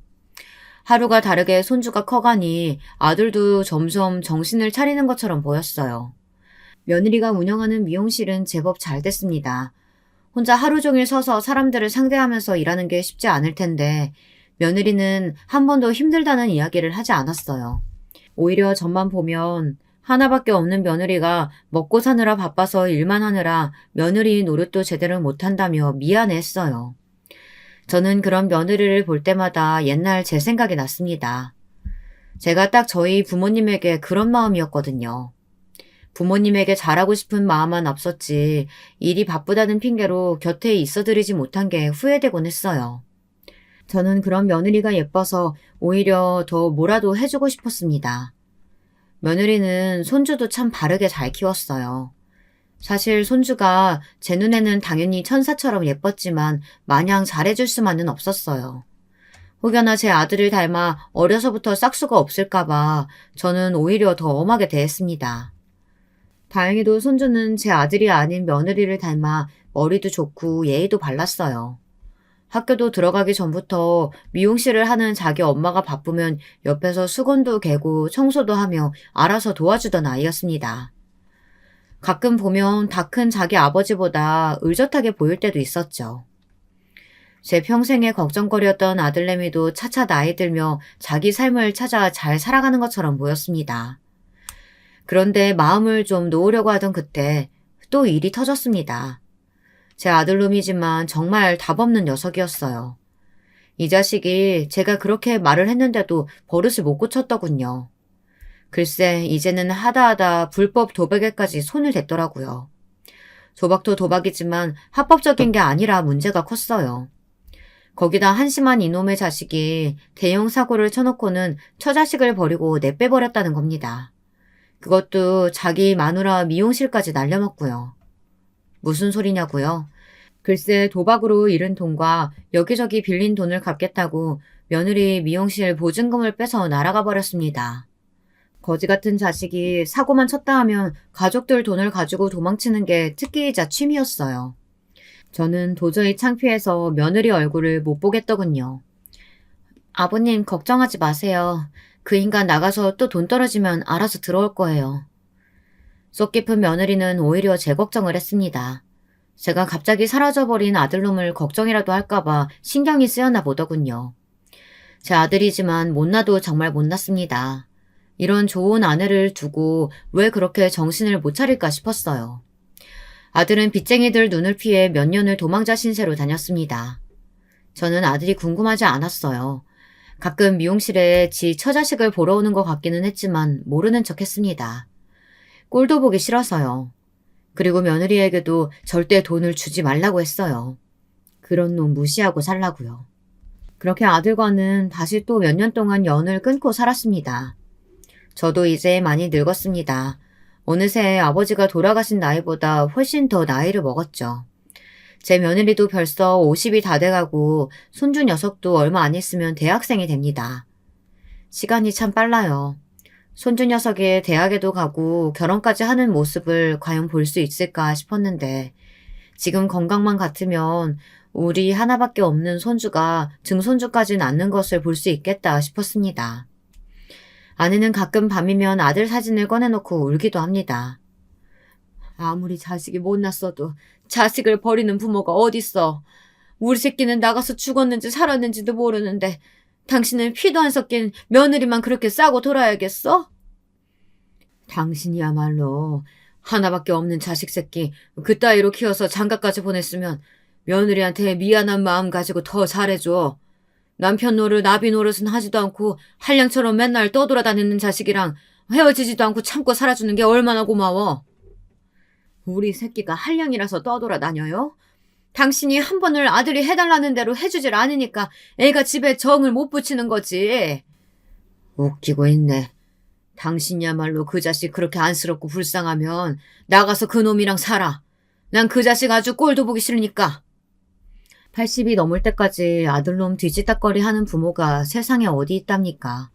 하루가 다르게 손주가 커가니 아들도 점점 정신을 차리는 것처럼 보였어요. 며느리가 운영하는 미용실은 제법 잘 됐습니다. 혼자 하루 종일 서서 사람들을 상대하면서 일하는 게 쉽지 않을 텐데 며느리는 한 번도 힘들다는 이야기를 하지 않았어요. 오히려 저만 보면 하나밖에 없는 며느리가 먹고 사느라 바빠서 일만 하느라 며느리 노릇도 제대로 못한다며 미안해했어요. 저는 그런 며느리를 볼 때마다 옛날 제 생각이 났습니다. 제가 딱 저희 부모님에게 그런 마음이었거든요. 부모님에게 잘하고 싶은 마음만 앞섰지 일이 바쁘다는 핑계로 곁에 있어드리지 못한 게 후회되곤 했어요. 저는 그런 며느리가 예뻐서 오히려 더 뭐라도 해주고 싶었습니다. 며느리는 손주도 참 바르게 잘 키웠어요. 사실 손주가 제 눈에는 당연히 천사처럼 예뻤지만 마냥 잘해줄 수만은 없었어요. 혹여나 제 아들을 닮아 어려서부터 싹수가 없을까봐 저는 오히려 더 엄하게 대했습니다. 다행히도 손주는 제 아들이 아닌 며느리를 닮아 머리도 좋고 예의도 발랐어요. 학교도 들어가기 전부터 미용실을 하는 자기 엄마가 바쁘면 옆에서 수건도 개고 청소도 하며 알아서 도와주던 아이였습니다. 가끔 보면 다 큰 자기 아버지보다 의젓하게 보일 때도 있었죠. 제 평생의 걱정거리였던 아들내미도 차차 나이 들며 자기 삶을 찾아 잘 살아가는 것처럼 보였습니다. 그런데 마음을 좀 놓으려고 하던 그때 또 일이 터졌습니다. 제 아들놈이지만 정말 답없는 녀석이었어요. 이 자식이 제가 그렇게 말을 했는데도 버릇을 못 고쳤더군요. 글쎄 이제는 하다하다 불법 도박에까지 손을 댔더라고요. 도박도 도박이지만 합법적인 게 아니라 문제가 컸어요. 거기다 한심한 이놈의 자식이 대형 사고를 쳐놓고는 처자식을 버리고 내빼버렸다는 겁니다. 그것도 자기 마누라 미용실까지 날려먹고요. 무슨 소리냐고요? 글쎄 도박으로 잃은 돈과 여기저기 빌린 돈을 갚겠다고 며느리 미용실 보증금을 빼서 날아가 버렸습니다. 거지 같은 자식이 사고만 쳤다 하면 가족들 돈을 가지고 도망치는 게 특기이자 취미였어요. 저는 도저히 창피해서 며느리 얼굴을 못 보겠더군요. 아버님 걱정하지 마세요. 그 인간 나가서 또 돈 떨어지면 알아서 들어올 거예요. 속 깊은 며느리는 오히려 제 걱정을 했습니다. 제가 갑자기 사라져버린 아들놈을 걱정이라도 할까봐 신경이 쓰였나 보더군요. 제 아들이지만 못나도 정말 못났습니다. 이런 좋은 아내를 두고 왜 그렇게 정신을 못 차릴까 싶었어요. 아들은 빚쟁이들 눈을 피해 몇 년을 도망자 신세로 다녔습니다. 저는 아들이 궁금하지 않았어요. 가끔 미용실에 지 처자식을 보러 오는 것 같기는 했지만 모르는 척 했습니다. 꼴도 보기 싫어서요. 그리고 며느리에게도 절대 돈을 주지 말라고 했어요. 그런 놈 무시하고 살라고요. 그렇게 아들과는 다시 또 몇 년 동안 연을 끊고 살았습니다. 저도 이제 많이 늙었습니다. 어느새 아버지가 돌아가신 나이보다 훨씬 더 나이를 먹었죠. 제 며느리도 벌써 50이 다 돼가고 손주 녀석도 얼마 안 있으면 대학생이 됩니다. 시간이 참 빨라요. 손주 녀석이 대학에도 가고 결혼까지 하는 모습을 과연 볼 수 있을까 싶었는데 지금 건강만 같으면 우리 하나밖에 없는 손주가 증손주까지 낳는 것을 볼 수 있겠다 싶었습니다. 아내는 가끔 밤이면 아들 사진을 꺼내놓고 울기도 합니다. 아무리 자식이 못났어도 자식을 버리는 부모가 어딨어. 우리 새끼는 나가서 죽었는지 살았는지도 모르는데 당신은 피도 안 섞인 며느리만 그렇게 싸고 돌아야겠어? 당신이야말로 하나밖에 없는 자식 새끼 그따위로 키워서 장가까지 보냈으면 며느리한테 미안한 마음 가지고 더 잘해줘. 남편 노릇 나비 노릇은 하지도 않고 한량처럼 맨날 떠돌아다니는 자식이랑 헤어지지도 않고 참고 살아주는 게 얼마나 고마워. 우리 새끼가 한량이라서 떠돌아다녀요? 당신이 한 번을 아들이 해달라는 대로 해주질 않으니까 애가 집에 정을 못 붙이는 거지. 웃기고 있네. 당신이야말로 그 자식 그렇게 안쓰럽고 불쌍하면 나가서 그 놈이랑 살아. 난 그 자식 아주 꼴도 보기 싫으니까. 80이 넘을 때까지 아들놈 뒤지다거리 하는 부모가 세상에 어디 있답니까?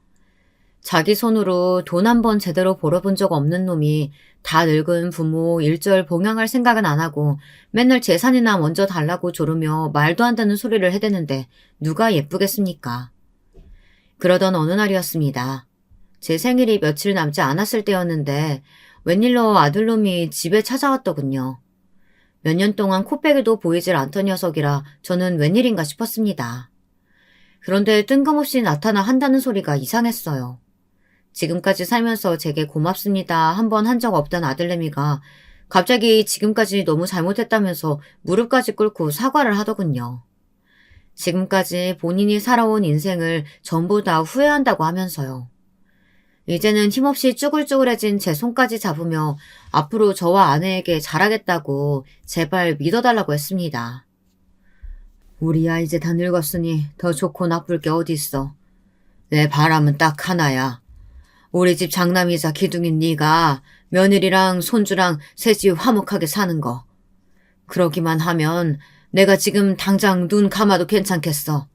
자기 손으로 돈 한 번 제대로 벌어본 적 없는 놈이 다 늙은 부모 일절 봉양할 생각은 안 하고 맨날 재산이나 먼저 달라고 조르며 말도 안 되는 소리를 해대는데 누가 예쁘겠습니까? 그러던 어느 날이었습니다. 제 생일이 며칠 남지 않았을 때였는데 웬일로 아들놈이 집에 찾아왔더군요. 몇 년 동안 코빼기도 보이질 않던 녀석이라 저는 웬일인가 싶었습니다. 그런데 뜬금없이 나타나 한다는 소리가 이상했어요. 지금까지 살면서 제게 고맙습니다 한 번 한 적 없던 아들내미가 갑자기 지금까지 너무 잘못했다면서 무릎까지 꿇고 사과를 하더군요. 지금까지 본인이 살아온 인생을 전부 다 후회한다고 하면서요. 이제는 힘없이 쭈글쭈글해진 제 손까지 잡으며 앞으로 저와 아내에게 잘하겠다고 제발 믿어달라고 했습니다. 우리야 이제 다 늙었으니 더 좋고 나쁠 게 어디 있어. 내 바람은 딱 하나야. 우리 집 장남이자 기둥인 네가 며느리랑 손주랑 셋이 화목하게 사는 거. 그러기만 하면 내가 지금 당장 눈 감아도 괜찮겠어.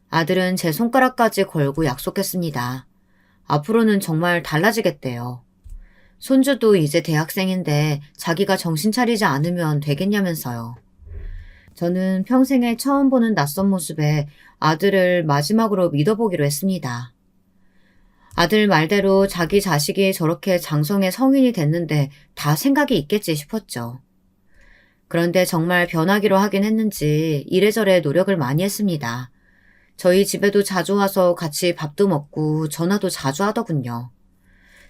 아들은 제 손가락까지 걸고 약속했습니다. 앞으로는 정말 달라지겠대요. 손주도 이제 대학생인데 자기가 정신 차리지 않으면 되겠냐면서요. 저는 평생에 처음 보는 낯선 모습에 아들을 마지막으로 믿어보기로 했습니다. 아들 말대로 자기 자식이 저렇게 장성의 성인이 됐는데 다 생각이 있겠지 싶었죠. 그런데 정말 변하기로 하긴 했는지 이래저래 노력을 많이 했습니다. 저희 집에도 자주 와서 같이 밥도 먹고 전화도 자주 하더군요.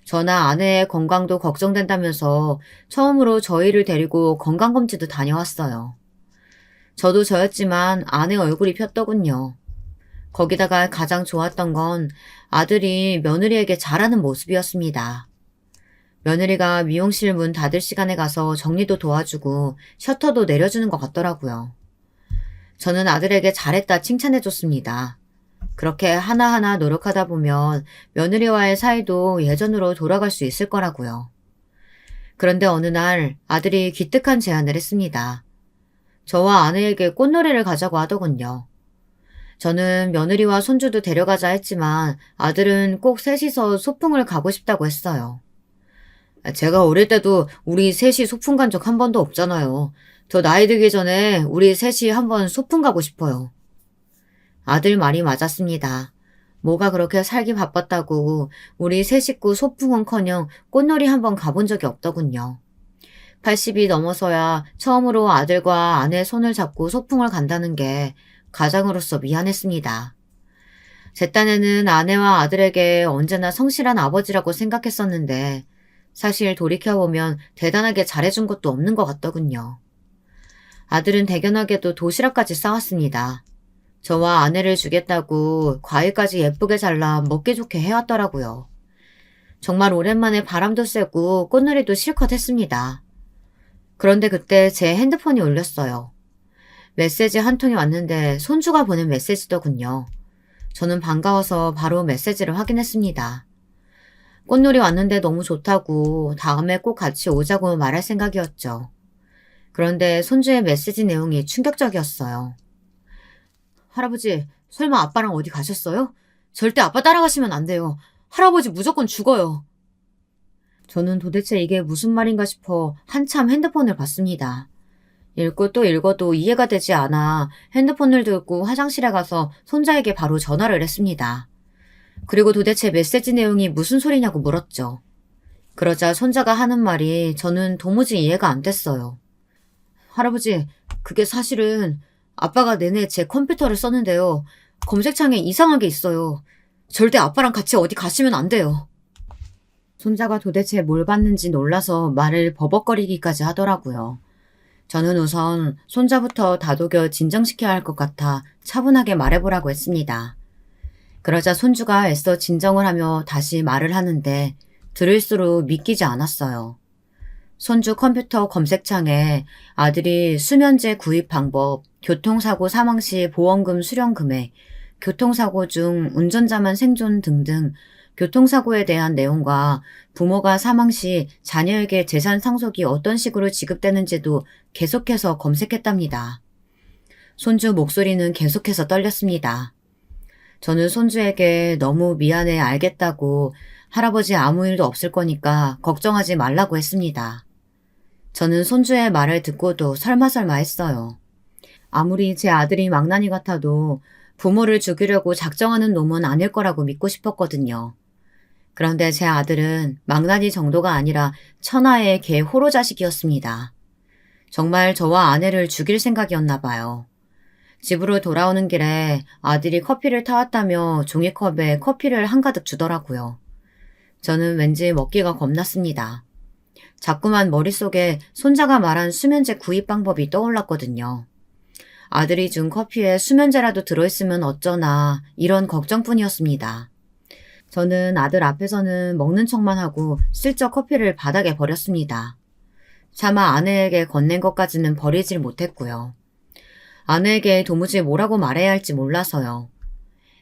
저나 아내의 건강도 걱정된다면서 처음으로 저희를 데리고 건강검진도 다녀왔어요. 저도 저였지만 아내 얼굴이 폈더군요. 거기다가 가장 좋았던 건 아들이 며느리에게 잘하는 모습이었습니다. 며느리가 미용실 문 닫을 시간에 가서 정리도 도와주고 셔터도 내려주는 것 같더라고요. 저는 아들에게 잘했다 칭찬해줬습니다. 그렇게 하나하나 노력하다 보면 며느리와의 사이도 예전으로 돌아갈 수 있을 거라고요. 그런데 어느 날 아들이 기특한 제안을 했습니다. 저와 아내에게 꽃놀이를 가자고 하더군요. 저는 며느리와 손주도 데려가자 했지만 아들은 꼭 셋이서 소풍을 가고 싶다고 했어요. 제가 어릴 때도 우리 셋이 소풍 간 적 한 번도 없잖아요. 저 나이 들기 전에 우리 셋이 한번 소풍 가고 싶어요. 아들 말이 맞았습니다. 뭐가 그렇게 살기 바빴다고 우리 세 식구 소풍은커녕 꽃놀이 한번 가본 적이 없더군요. 80이 넘어서야 처음으로 아들과 아내 손을 잡고 소풍을 간다는 게 가장으로서 미안했습니다. 제 딴에는 아내와 아들에게 언제나 성실한 아버지라고 생각했었는데 사실 돌이켜보면 대단하게 잘해준 것도 없는 것 같더군요. 아들은 대견하게도 도시락까지 싸왔습니다. 저와 아내를 주겠다고 과일까지 예쁘게 잘라 먹기 좋게 해왔더라고요. 정말 오랜만에 바람도 쐬고 꽃놀이도 실컷 했습니다. 그런데 그때 제 핸드폰이 울렸어요. 메시지 한 통이 왔는데 손주가 보낸 메시지더군요. 저는 반가워서 바로 메시지를 확인했습니다. 꽃놀이 왔는데 너무 좋다고 다음에 꼭 같이 오자고 말할 생각이었죠. 그런데 손주의 메시지 내용이 충격적이었어요. 할아버지, 설마 아빠랑 어디 가셨어요? 절대 아빠 따라가시면 안 돼요. 할아버지 무조건 죽어요. 저는 도대체 이게 무슨 말인가 싶어 한참 핸드폰을 봤습니다. 읽고 또 읽어도 이해가 되지 않아 핸드폰을 들고 화장실에 가서 손자에게 바로 전화를 했습니다. 그리고 도대체 메시지 내용이 무슨 소리냐고 물었죠. 그러자 손자가 하는 말이 저는 도무지 이해가 안 됐어요. 할아버지, 그게 사실은 아빠가 내내 제 컴퓨터를 썼는데요. 검색창에 이상한 게 있어요. 절대 아빠랑 같이 어디 가시면 안 돼요. 손자가 도대체 뭘 봤는지 놀라서 말을 버벅거리기까지 하더라고요. 저는 우선 손자부터 다독여 진정시켜야 할 것 같아 차분하게 말해보라고 했습니다. 그러자 손주가 애써 진정을 하며 다시 말을 하는데 들을수록 믿기지 않았어요. 손주 컴퓨터 검색창에 아들이 수면제 구입 방법, 교통사고 사망 시 보험금 수령 금액, 교통사고 중 운전자만 생존 등등 교통사고에 대한 내용과 부모가 사망 시 자녀에게 재산 상속이 어떤 식으로 지급되는지도 계속해서 검색했답니다. 손주 목소리는 계속해서 떨렸습니다. 저는 손주에게 너무 미안해 알겠다고 할아버지 아무 일도 없을 거니까 걱정하지 말라고 했습니다. 저는 손주의 말을 듣고도 설마설마 했어요. 아무리 제 아들이 망나니 같아도 부모를 죽이려고 작정하는 놈은 아닐 거라고 믿고 싶었거든요. 그런데 제 아들은 망나니 정도가 아니라 천하의 개 호로 자식이었습니다. 정말 저와 아내를 죽일 생각이었나 봐요. 집으로 돌아오는 길에 아들이 커피를 타왔다며 종이컵에 커피를 한가득 주더라고요. 저는 왠지 먹기가 겁났습니다. 자꾸만 머릿속에 손자가 말한 수면제 구입 방법이 떠올랐거든요. 아들이 준 커피에 수면제라도 들어있으면 어쩌나 이런 걱정뿐이었습니다. 저는 아들 앞에서는 먹는 척만 하고 슬쩍 커피를 바닥에 버렸습니다. 차마 아내에게 건넨 것까지는 버리질 못했고요. 아내에게 도무지 뭐라고 말해야 할지 몰라서요.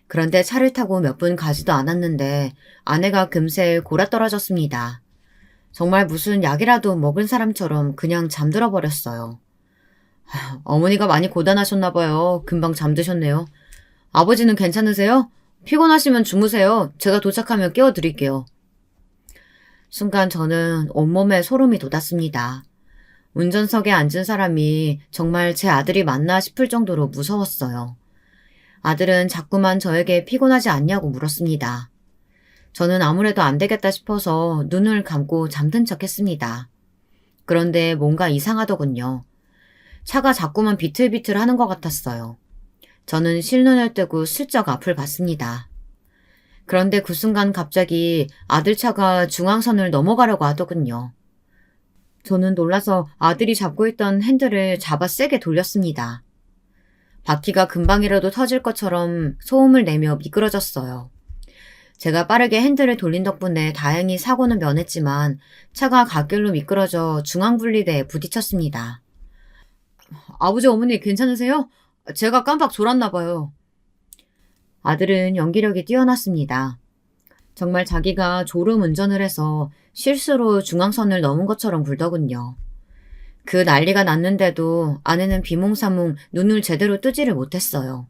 그런데 차를 타고 몇 분 가지도 않았는데 아내가 금세 골아떨어졌습니다. 정말 무슨 약이라도 먹은 사람처럼 그냥 잠들어 버렸어요. 어머니가 많이 고단하셨나 봐요. 금방 잠드셨네요. 아버지는 괜찮으세요? 피곤하시면 주무세요. 제가 도착하면 깨워드릴게요. 순간 저는 온몸에 소름이 돋았습니다. 운전석에 앉은 사람이 정말 제 아들이 맞나 싶을 정도로 무서웠어요. 아들은 자꾸만 저에게 피곤하지 않냐고 물었습니다. 저는 아무래도 안 되겠다 싶어서 눈을 감고 잠든 척 했습니다. 그런데 뭔가 이상하더군요. 차가 자꾸만 비틀비틀 하는 것 같았어요. 저는 실눈을 뜨고 슬쩍 앞을 봤습니다. 그런데 그 순간 갑자기 아들 차가 중앙선을 넘어가려고 하더군요. 저는 놀라서 아들이 잡고 있던 핸들을 잡아 세게 돌렸습니다. 바퀴가 금방이라도 터질 것처럼 소음을 내며 미끄러졌어요. 제가 빠르게 핸들을 돌린 덕분에 다행히 사고는 면했지만 차가 갓길로 미끄러져 중앙분리대에 부딪혔습니다. 아버지 어머니 괜찮으세요? 제가 깜빡 졸았나 봐요. 아들은 연기력이 뛰어났습니다. 정말 자기가 졸음 운전을 해서 실수로 중앙선을 넘은 것처럼 굴더군요. 그 난리가 났는데도 아내는 비몽사몽 눈을 제대로 뜨지를 못했어요.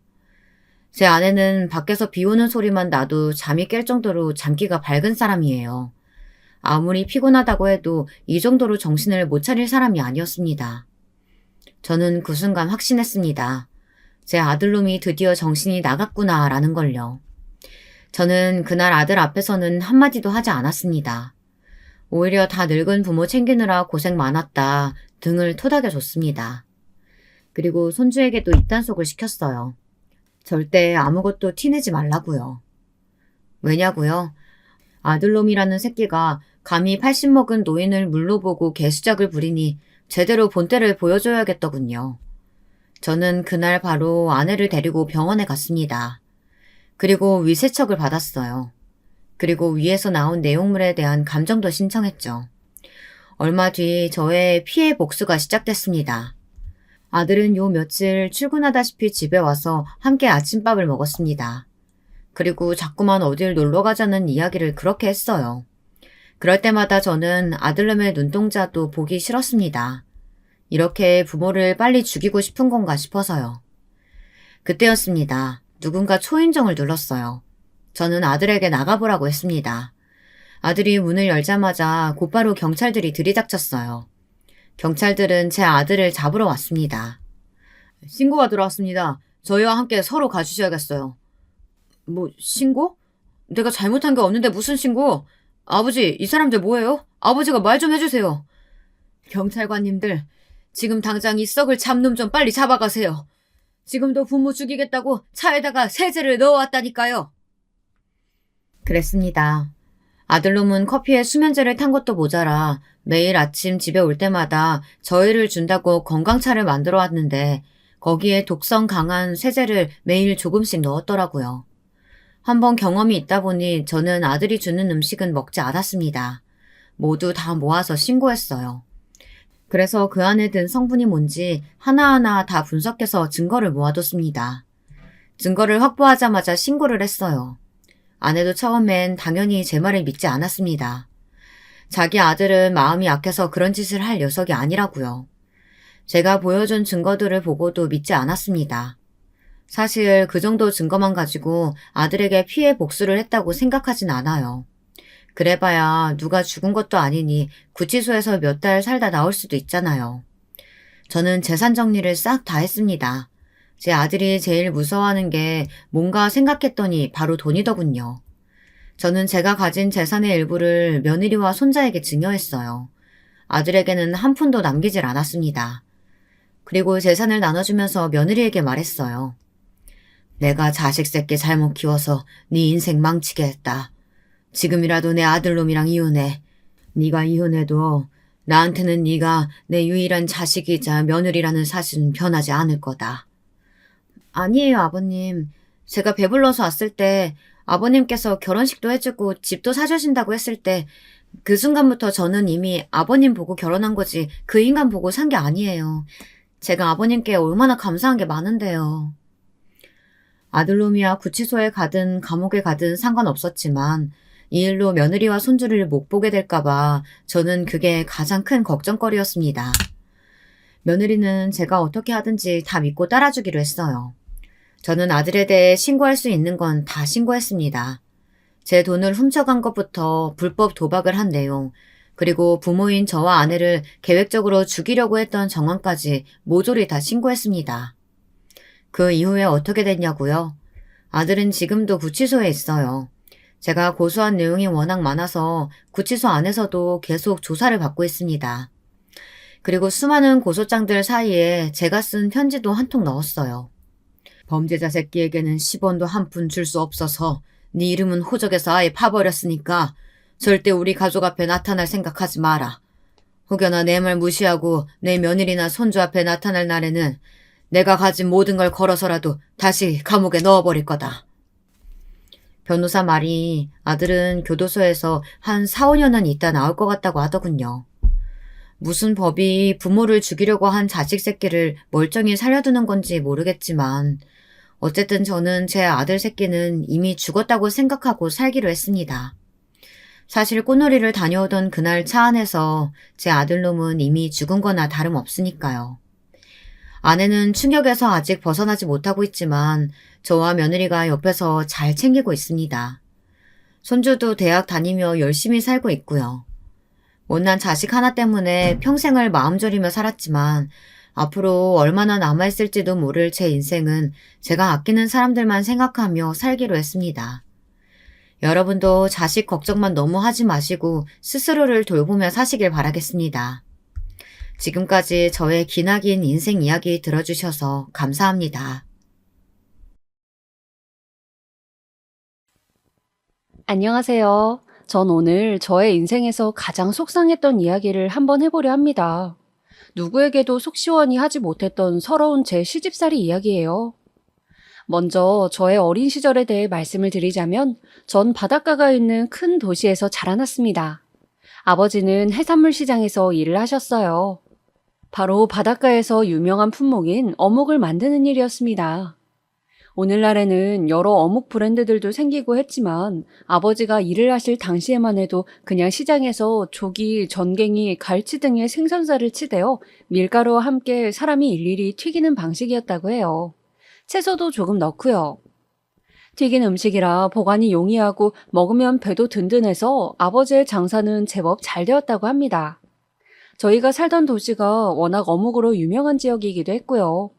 제 아내는 밖에서 비 오는 소리만 나도 잠이 깰 정도로 잠기가 밝은 사람이에요. 아무리 피곤하다고 해도 이 정도로 정신을 못 차릴 사람이 아니었습니다. 저는 그 순간 확신했습니다. 제 아들놈이 드디어 정신이 나갔구나라는 걸요. 저는 그날 아들 앞에서는 한마디도 하지 않았습니다. 오히려 다 늙은 부모 챙기느라 고생 많았다 등을 토닥여줬습니다. 그리고 손주에게도 이딴속을 시켰어요. 절대 아무것도 티내지 말라고요. 왜냐고요? 아들놈이라는 새끼가 감히 80 먹은 노인을 물로 보고 개수작을 부리니 제대로 본때를 보여줘야겠더군요. 저는 그날 바로 아내를 데리고 병원에 갔습니다. 그리고 위세척을 받았어요. 그리고 위에서 나온 내용물에 대한 감정도 신청했죠. 얼마 뒤 저의 피해 복수가 시작됐습니다. 아들은 요 며칠 출근하다시피 집에 와서 함께 아침밥을 먹었습니다. 그리고 자꾸만 어딜 놀러 가자는 이야기를 그렇게 했어요. 그럴 때마다 저는 아들놈의 눈동자도 보기 싫었습니다. 이렇게 부모를 빨리 죽이고 싶은 건가 싶어서요. 그때였습니다. 누군가 초인종을 눌렀어요. 저는 아들에게 나가보라고 했습니다. 아들이 문을 열자마자 곧바로 경찰들이 들이닥쳤어요. 경찰들은 제 아들을 잡으러 왔습니다. 신고가 들어왔습니다. 저희와 함께 서로 가주셔야겠어요. 뭐 신고? 내가 잘못한 게 없는데 무슨 신고? 아버지, 이 사람들 뭐예요? 아버지가 말 좀 해주세요. 경찰관님들, 지금 당장 이 썩을 잡놈 좀 빨리 잡아가세요. 지금도 부모 죽이겠다고 차에다가 세제를 넣어왔다니까요. 그랬습니다. 아들놈은 커피에 수면제를 탄 것도 모자라 매일 아침 집에 올 때마다 저희를 준다고 건강차를 만들어 왔는데 거기에 독성 강한 세제를 매일 조금씩 넣었더라고요. 한번 경험이 있다 보니 저는 아들이 주는 음식은 먹지 않았습니다. 모두 다 모아서 신고했어요. 그래서 그 안에 든 성분이 뭔지 하나하나 다 분석해서 증거를 모아뒀습니다. 증거를 확보하자마자 신고를 했어요. 아내도 처음엔 당연히 제 말을 믿지 않았습니다. 자기 아들은 마음이 약해서 그런 짓을 할 녀석이 아니라고요. 제가 보여준 증거들을 보고도 믿지 않았습니다. 사실 그 정도 증거만 가지고 아들에게 피해 복수를 했다고 생각하진 않아요. 그래봐야 누가 죽은 것도 아니니 구치소에서 몇 달 살다 나올 수도 있잖아요. 저는 재산 정리를 싹 다 했습니다. 제 아들이 제일 무서워하는 게 뭔가 생각했더니 바로 돈이더군요. 저는 제가 가진 재산의 일부를 며느리와 손자에게 증여했어요. 아들에게는 한 푼도 남기질 않았습니다. 그리고 재산을 나눠주면서 며느리에게 말했어요. 내가 자식 새끼 잘못 키워서 네 인생 망치게 했다. 지금이라도 내 아들놈이랑 이혼해. 네가 이혼해도 나한테는 네가 내 유일한 자식이자 며느리라는 사실은 변하지 않을 거다. 아니에요, 아버님. 제가 배불러서 왔을 때 아버님께서 결혼식도 해주고 집도 사주신다고 했을 때 그 순간부터 저는 이미 아버님 보고 결혼한 거지 그 인간 보고 산 게 아니에요. 제가 아버님께 얼마나 감사한 게 많은데요. 아들놈이야 구치소에 가든 감옥에 가든 상관없었지만 이 일로 며느리와 손주를 못 보게 될까봐 저는 그게 가장 큰 걱정거리였습니다. 며느리는 제가 어떻게 하든지 다 믿고 따라주기로 했어요. 저는 아들에 대해 신고할 수 있는 건 다 신고했습니다. 제 돈을 훔쳐간 것부터 불법 도박을 한 내용, 그리고 부모인 저와 아내를 계획적으로 죽이려고 했던 정황까지 모조리 다 신고했습니다. 그 이후에 어떻게 됐냐고요? 아들은 지금도 구치소에 있어요. 제가 고소한 내용이 워낙 많아서 구치소 안에서도 계속 조사를 받고 있습니다. 그리고 수많은 고소장들 사이에 제가 쓴 편지도 한 통 넣었어요. 범죄자 새끼에게는 10원도 한 푼 줄 수 없어서 네 이름은 호적에서 아예 파버렸으니까 절대 우리 가족 앞에 나타날 생각하지 마라. 혹여나 내 말 무시하고 내 며느리나 손주 앞에 나타날 날에는 내가 가진 모든 걸 걸어서라도 다시 감옥에 넣어버릴 거다. 변호사 말이 아들은 교도소에서 한 4, 5년은 있다 나올 것 같다고 하더군요. 무슨 법이 부모를 죽이려고 한 자식 새끼를 멀쩡히 살려두는 건지 모르겠지만 어쨌든 저는 제 아들 새끼는 이미 죽었다고 생각하고 살기로 했습니다. 사실 꽃놀이를 다녀오던 그날 차 안에서 제 아들놈은 이미 죽은 거나 다름없으니까요. 아내는 충격에서 아직 벗어나지 못하고 있지만 저와 며느리가 옆에서 잘 챙기고 있습니다. 손주도 대학 다니며 열심히 살고 있고요. 못난 자식 하나 때문에 평생을 마음 졸이며 살았지만 앞으로 얼마나 남아있을지도 모를 제 인생은 제가 아끼는 사람들만 생각하며 살기로 했습니다. 여러분도 자식 걱정만 너무 하지 마시고 스스로를 돌보며 사시길 바라겠습니다. 지금까지 저의 기나긴 인생 이야기 들어주셔서 감사합니다. 안녕하세요. 전 오늘 저의 인생에서 가장 속상했던 이야기를 한번 해보려 합니다. 누구에게도 속 시원히 하지 못했던 서러운 제 시집살이 이야기예요. 먼저 저의 어린 시절에 대해 말씀을 드리자면 전 바닷가가 있는 큰 도시에서 자라났습니다. 아버지는 해산물 시장에서 일을 하셨어요. 바로 바닷가에서 유명한 품목인 어묵을 만드는 일이었습니다. 오늘날에는 여러 어묵 브랜드들도 생기고 했지만 아버지가 일을 하실 당시에만 해도 그냥 시장에서 조기, 전갱이, 갈치 등의 생선살을 치대어 밀가루와 함께 사람이 일일이 튀기는 방식이었다고 해요. 채소도 조금 넣고요. 튀긴 음식이라 보관이 용이하고 먹으면 배도 든든해서 아버지의 장사는 제법 잘 되었다고 합니다. 저희가 살던 도시가 워낙 어묵으로 유명한 지역이기도 했고요.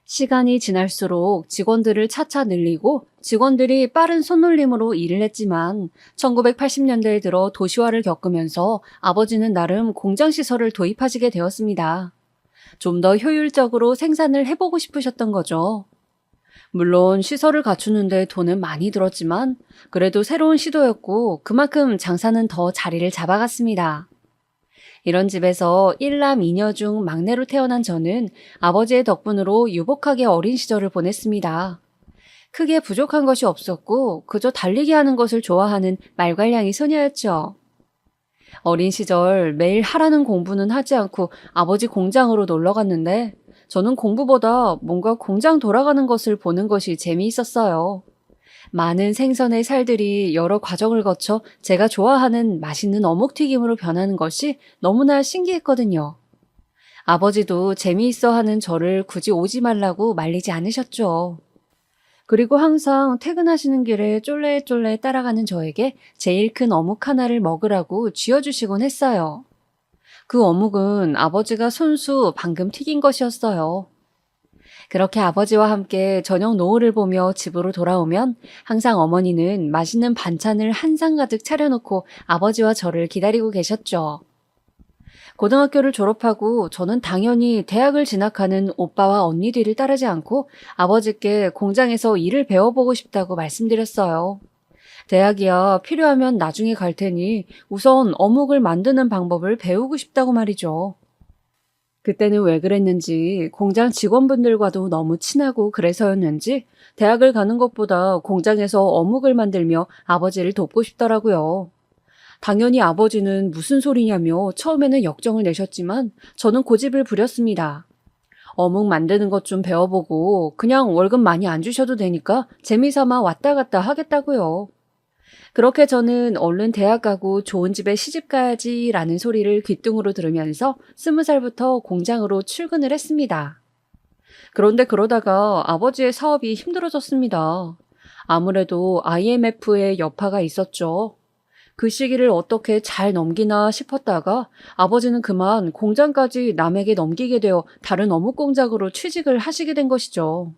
시간이 지날수록 직원들을 차차 늘리고 직원들이 빠른 손놀림으로 일을 했지만 1980년대에 들어 도시화를 겪으면서 아버지는 나름 공장시설을 도입하시게 되었습니다. 좀 더 효율적으로 생산을 해보고 싶으셨던 거죠. 물론 시설을 갖추는데 돈은 많이 들었지만 그래도 새로운 시도였고 그만큼 장사는 더 자리를 잡아갔습니다. 이런 집에서 1남 2녀 중 막내로 태어난 저는 아버지의 덕분으로 유복하게 어린 시절을 보냈습니다. 크게 부족한 것이 없었고 그저 달리기 하는 것을 좋아하는 말괄량이 소녀였죠. 어린 시절 매일 하라는 공부는 하지 않고 아버지 공장으로 놀러 갔는데 저는 공부보다 뭔가 공장 돌아가는 것을 보는 것이 재미있었어요. 많은 생선의 살들이 여러 과정을 거쳐 제가 좋아하는 맛있는 어묵튀김으로 변하는 것이 너무나 신기했거든요. 아버지도 재미있어 하는 저를 굳이 오지 말라고 말리지 않으셨죠. 그리고 항상 퇴근하시는 길에 쫄래쫄래 따라가는 저에게 제일 큰 어묵 하나를 먹으라고 쥐어주시곤 했어요. 그 어묵은 아버지가 손수 방금 튀긴 것이었어요. 그렇게 아버지와 함께 저녁 노을을 보며 집으로 돌아오면 항상 어머니는 맛있는 반찬을 한 상 가득 차려놓고 아버지와 저를 기다리고 계셨죠. 고등학교를 졸업하고 저는 당연히 대학을 진학하는 오빠와 언니 뒤를 따르지 않고 아버지께 공장에서 일을 배워보고 싶다고 말씀드렸어요. 대학이야 필요하면 나중에 갈 테니 우선 어묵을 만드는 방법을 배우고 싶다고 말이죠. 그때는 왜 그랬는지 공장 직원분들과도 너무 친하고 그래서였는지 대학을 가는 것보다 공장에서 어묵을 만들며 아버지를 돕고 싶더라고요. 당연히 아버지는 무슨 소리냐며 처음에는 역정을 내셨지만 저는 고집을 부렸습니다. 어묵 만드는 것 좀 배워보고 그냥 월급 많이 안 주셔도 되니까 재미삼아 왔다 갔다 하겠다고요. 그렇게 저는 얼른 대학 가고 좋은 집에 시집 가야지라는 소리를 귓등으로 들으면서 20살부터 공장으로 출근을 했습니다. 그런데 그러다가 아버지의 사업이 힘들어졌습니다. 아무래도 IMF의 여파가 있었죠. 그 시기를 어떻게 잘 넘기나 싶었다가 아버지는 그만 공장까지 남에게 넘기게 되어 다른 어묵 공장으로 취직을 하시게 된 것이죠.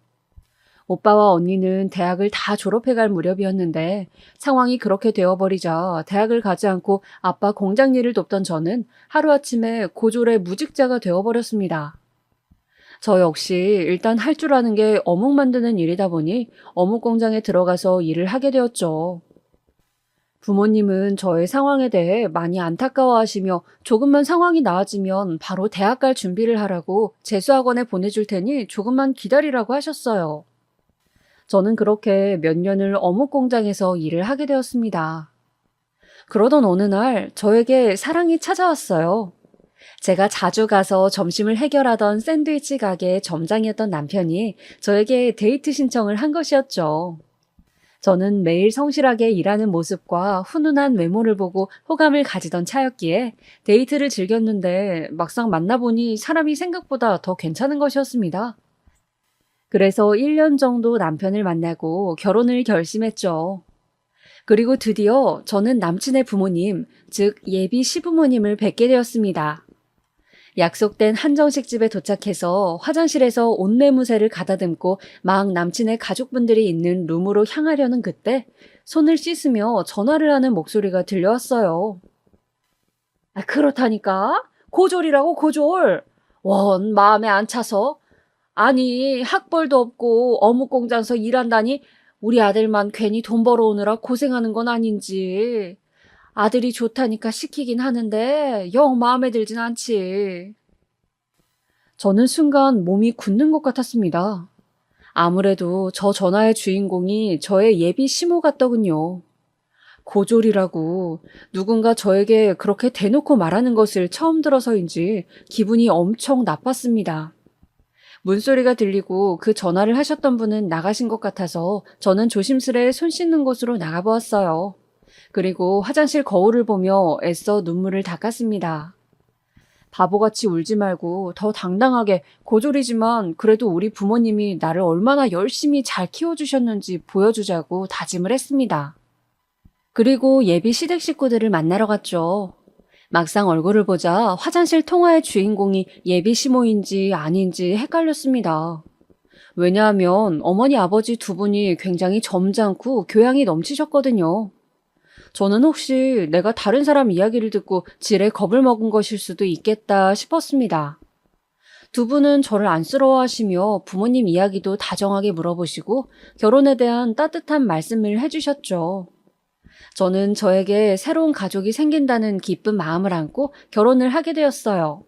오빠와 언니는 대학을 다 졸업해갈 무렵이었는데 상황이 그렇게 되어버리자 대학을 가지 않고 아빠 공장 일을 돕던 저는 하루아침에 고졸의 무직자가 되어버렸습니다. 저 역시 일단 할 줄 아는 게 어묵 만드는 일이다 보니 어묵 공장에 들어가서 일을 하게 되었죠. 부모님은 저의 상황에 대해 많이 안타까워하시며 조금만 상황이 나아지면 바로 대학 갈 준비를 하라고 재수학원에 보내줄 테니 조금만 기다리라고 하셨어요. 저는 그렇게 몇 년을 어묵 공장에서 일을 하게 되었습니다. 그러던 어느 날 저에게 사랑이 찾아왔어요. 제가 자주 가서 점심을 해결하던 샌드위치 가게 점장이었던 남편이 저에게 데이트 신청을 한 것이었죠. 저는 매일 성실하게 일하는 모습과 훈훈한 외모를 보고 호감을 가지던 차였기에 데이트를 즐겼는데 막상 만나보니 사람이 생각보다 더 괜찮은 것이었습니다. 그래서 1년 정도 남편을 만나고 결혼을 결심했죠. 그리고 드디어 저는 남친의 부모님, 즉 예비 시부모님을 뵙게 되었습니다. 약속된 한정식 집에 도착해서 화장실에서 옷매무새를 가다듬고 막 남친의 가족분들이 있는 룸으로 향하려는 그때 손을 씻으며 전화를 하는 목소리가 들려왔어요. 그렇다니까? 고졸이라고 고졸. 원 마음에 안 차서. 아니 학벌도 없고 어묵 공장에서 일한다니 우리 아들만 괜히 돈 벌어오느라 고생하는 건 아닌지. 아들이 좋다니까 시키긴 하는데 영 마음에 들진 않지. 저는 순간 몸이 굳는 것 같았습니다. 아무래도 저 전화의 주인공이 저의 예비 시모 같더군요. 고졸이라고 누군가 저에게 그렇게 대놓고 말하는 것을 처음 들어서인지 기분이 엄청 나빴습니다. 문소리가 들리고 그 전화를 하셨던 분은 나가신 것 같아서 저는 조심스레 손 씻는 곳으로 나가보았어요. 그리고 화장실 거울을 보며 애써 눈물을 닦았습니다. 바보같이 울지 말고 더 당당하게 고졸이지만 그래도 우리 부모님이 나를 얼마나 열심히 잘 키워주셨는지 보여주자고 다짐을 했습니다. 그리고 예비 시댁 식구들을 만나러 갔죠. 막상 얼굴을 보자 화장실 통화의 주인공이 예비 시모인지 아닌지 헷갈렸습니다. 왜냐하면 어머니 아버지 두 분이 굉장히 점잖고 교양이 넘치셨거든요. 저는 혹시 내가 다른 사람 이야기를 듣고 지레 겁을 먹은 것일 수도 있겠다 싶었습니다. 두 분은 저를 안쓰러워하시며 부모님 이야기도 다정하게 물어보시고 결혼에 대한 따뜻한 말씀을 해주셨죠. 저는 저에게 새로운 가족이 생긴다는 기쁜 마음을 안고 결혼을 하게 되었어요.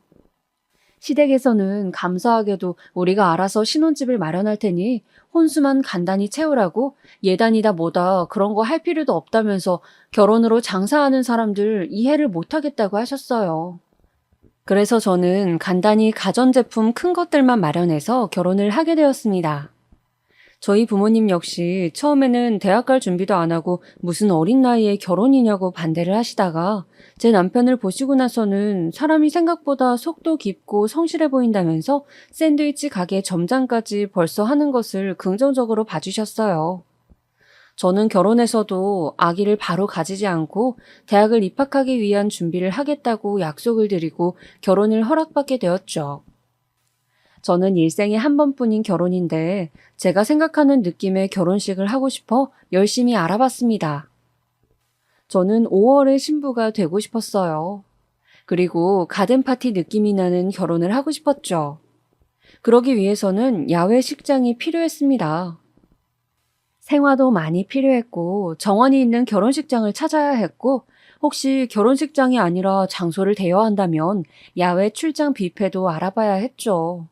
시댁에서는 감사하게도 우리가 알아서 신혼집을 마련할 테니 혼수만 간단히 채우라고 예단이다 뭐다 그런 거 할 필요도 없다면서 결혼으로 장사하는 사람들 이해를 못하겠다고 하셨어요. 그래서 저는 간단히 가전제품 큰 것들만 마련해서 결혼을 하게 되었습니다. 저희 부모님 역시 처음에는 대학 갈 준비도 안 하고 무슨 어린 나이에 결혼이냐고 반대를 하시다가 제 남편을 보시고 나서는 사람이 생각보다 속도 깊고 성실해 보인다면서 샌드위치 가게 점장까지 벌써 하는 것을 긍정적으로 봐주셨어요. 저는 결혼해서도 아기를 바로 가지지 않고 대학을 입학하기 위한 준비를 하겠다고 약속을 드리고 결혼을 허락받게 되었죠. 저는 일생에 한 번뿐인 결혼인데 제가 생각하는 느낌의 결혼식을 하고 싶어 열심히 알아봤습니다. 저는 5월의 신부가 되고 싶었어요. 그리고 가든파티 느낌이 나는 결혼을 하고 싶었죠. 그러기 위해서는 야외 식장이 필요했습니다. 생화도 많이 필요했고 정원이 있는 결혼식장을 찾아야 했고 혹시 결혼식장이 아니라 장소를 대여한다면 야외 출장 뷔페도 알아봐야 했죠.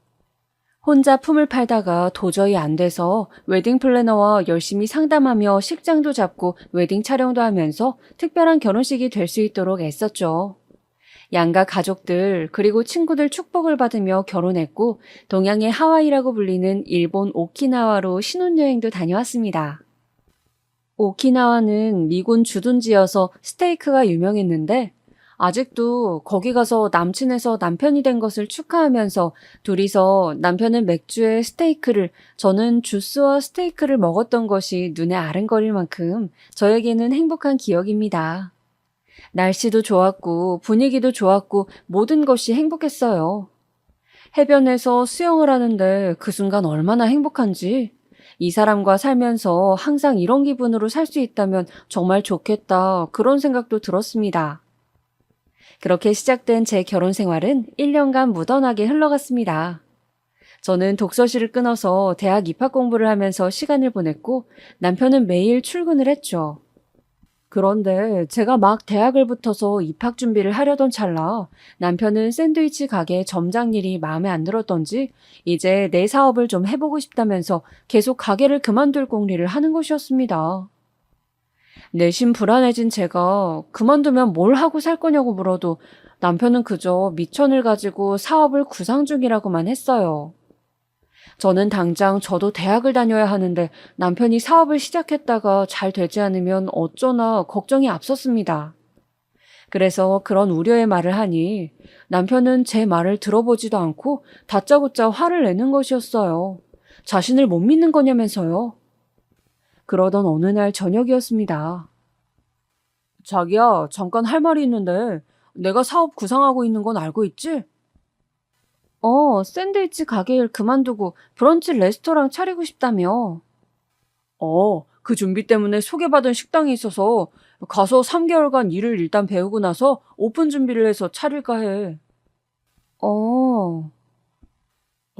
혼자 품을 팔다가 도저히 안 돼서 웨딩 플래너와 열심히 상담하며 식장도 잡고 웨딩 촬영도 하면서 특별한 결혼식이 될 수 있도록 애썼죠. 양가 가족들 그리고 친구들 축복을 받으며 결혼했고 동양의 하와이라고 불리는 일본 오키나와로 신혼여행도 다녀왔습니다. 오키나와는 미군 주둔지여서 스테이크가 유명했는데 아직도 거기 가서 남친에서 남편이 된 것을 축하하면서 둘이서 남편은 맥주에 스테이크를 저는 주스와 스테이크를 먹었던 것이 눈에 아른거릴 만큼 저에게는 행복한 기억입니다. 날씨도 좋았고 분위기도 좋았고 모든 것이 행복했어요. 해변에서 수영을 하는데 그 순간 얼마나 행복한지 이 사람과 살면서 항상 이런 기분으로 살 수 있다면 정말 좋겠다 그런 생각도 들었습니다. 그렇게 시작된 제 결혼 생활은 1년간 무던하게 흘러갔습니다. 저는 독서실을 끊어서 대학 입학 공부를 하면서 시간을 보냈고 남편은 매일 출근을 했죠. 그런데 제가 막 대학을 붙어서 입학 준비를 하려던 찰나 남편은 샌드위치 가게 점장 일이 마음에 안 들었던지 이제 내 사업을 좀 해보고 싶다면서 계속 가게를 그만둘 꽁리를 하는 것이었습니다. 내심 불안해진 제가 그만두면 뭘 하고 살 거냐고 물어도 남편은 그저 미천을 가지고 사업을 구상 중이라고만 했어요. 저는 당장 저도 대학을 다녀야 하는데 남편이 사업을 시작했다가 잘 되지 않으면 어쩌나 걱정이 앞섰습니다. 그래서 그런 우려의 말을 하니 남편은 제 말을 들어보지도 않고 다짜고짜 화를 내는 것이었어요. 자신을 못 믿는 거냐면서요. 그러던 어느 날 저녁이었습니다. 자기야, 잠깐 할 말이 있는데 내가 사업 구상하고 있는 건 알고 있지? 샌드위치 가게 일 그만두고 브런치 레스토랑 차리고 싶다며. 그 준비 때문에 소개받은 식당이 있어서 가서 3개월간 일을 일단 배우고 나서 오픈 준비를 해서 차릴까 해. 어,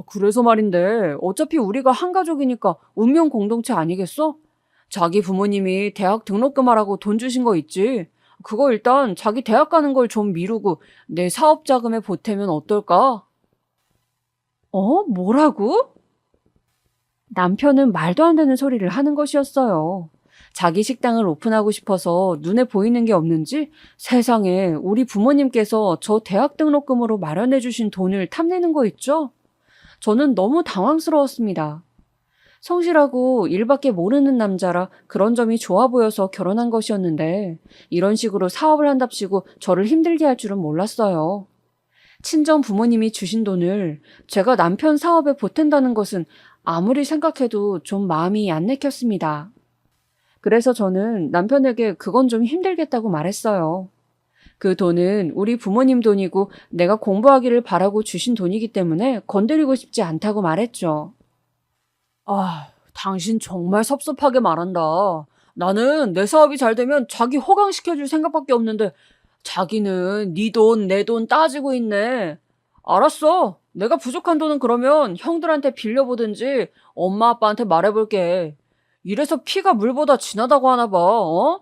그래서 말인데 어차피 우리가 한 가족이니까 운명 공동체 아니겠어? 자기 부모님이 대학 등록금 하라고 돈 주신 거 있지? 그거 일단 자기 대학 가는 걸 좀 미루고 내 사업 자금에 보태면 어떨까? 뭐라고? 남편은 말도 안 되는 소리를 하는 것이었어요. 자기 식당을 오픈하고 싶어서 눈에 보이는 게 없는지 세상에 우리 부모님께서 저 대학 등록금으로 마련해 주신 돈을 탐내는 거 있죠? 저는 너무 당황스러웠습니다. 성실하고 일밖에 모르는 남자라 그런 점이 좋아 보여서 결혼한 것이었는데 이런 식으로 사업을 한답시고 저를 힘들게 할 줄은 몰랐어요. 친정 부모님이 주신 돈을 제가 남편 사업에 보탠다는 것은 아무리 생각해도 좀 마음이 안 내켰습니다. 그래서 저는 남편에게 그건 좀 힘들겠다고 말했어요. 그 돈은 우리 부모님 돈이고 내가 공부하기를 바라고 주신 돈이기 때문에 건드리고 싶지 않다고 말했죠. 당신 정말 섭섭하게 말한다. 나는 내 사업이 잘 되면 자기 호강시켜줄 생각밖에 없는데 자기는 네 돈, 내 돈 따지고 있네. 알았어. 내가 부족한 돈은 그러면 형들한테 빌려보든지 엄마 아빠한테 말해볼게. 이래서 피가 물보다 진하다고 하나 봐, 어?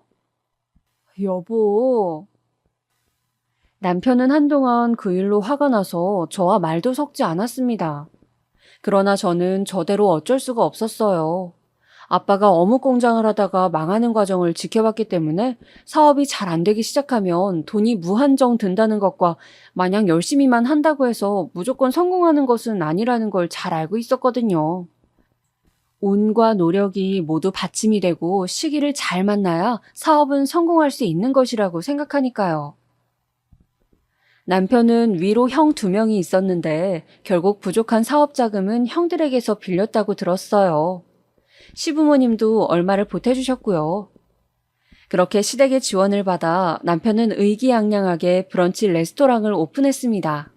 여보. 남편은 한동안 그 일로 화가 나서 저와 말도 섞지 않았습니다. 그러나 저는 저대로 어쩔 수가 없었어요. 아빠가 어묵 공장을 하다가 망하는 과정을 지켜봤기 때문에 사업이 잘 안 되기 시작하면 돈이 무한정 든다는 것과 마냥 열심히만 한다고 해서 무조건 성공하는 것은 아니라는 걸 잘 알고 있었거든요. 운과 노력이 모두 받침이 되고 시기를 잘 만나야 사업은 성공할 수 있는 것이라고 생각하니까요. 남편은 위로 형 2명이 있었는데 결국 부족한 사업 자금은 형들에게서 빌렸다고 들었어요. 시부모님도 얼마를 보태주셨고요. 그렇게 시댁의 지원을 받아 남편은 의기양양하게 브런치 레스토랑을 오픈했습니다.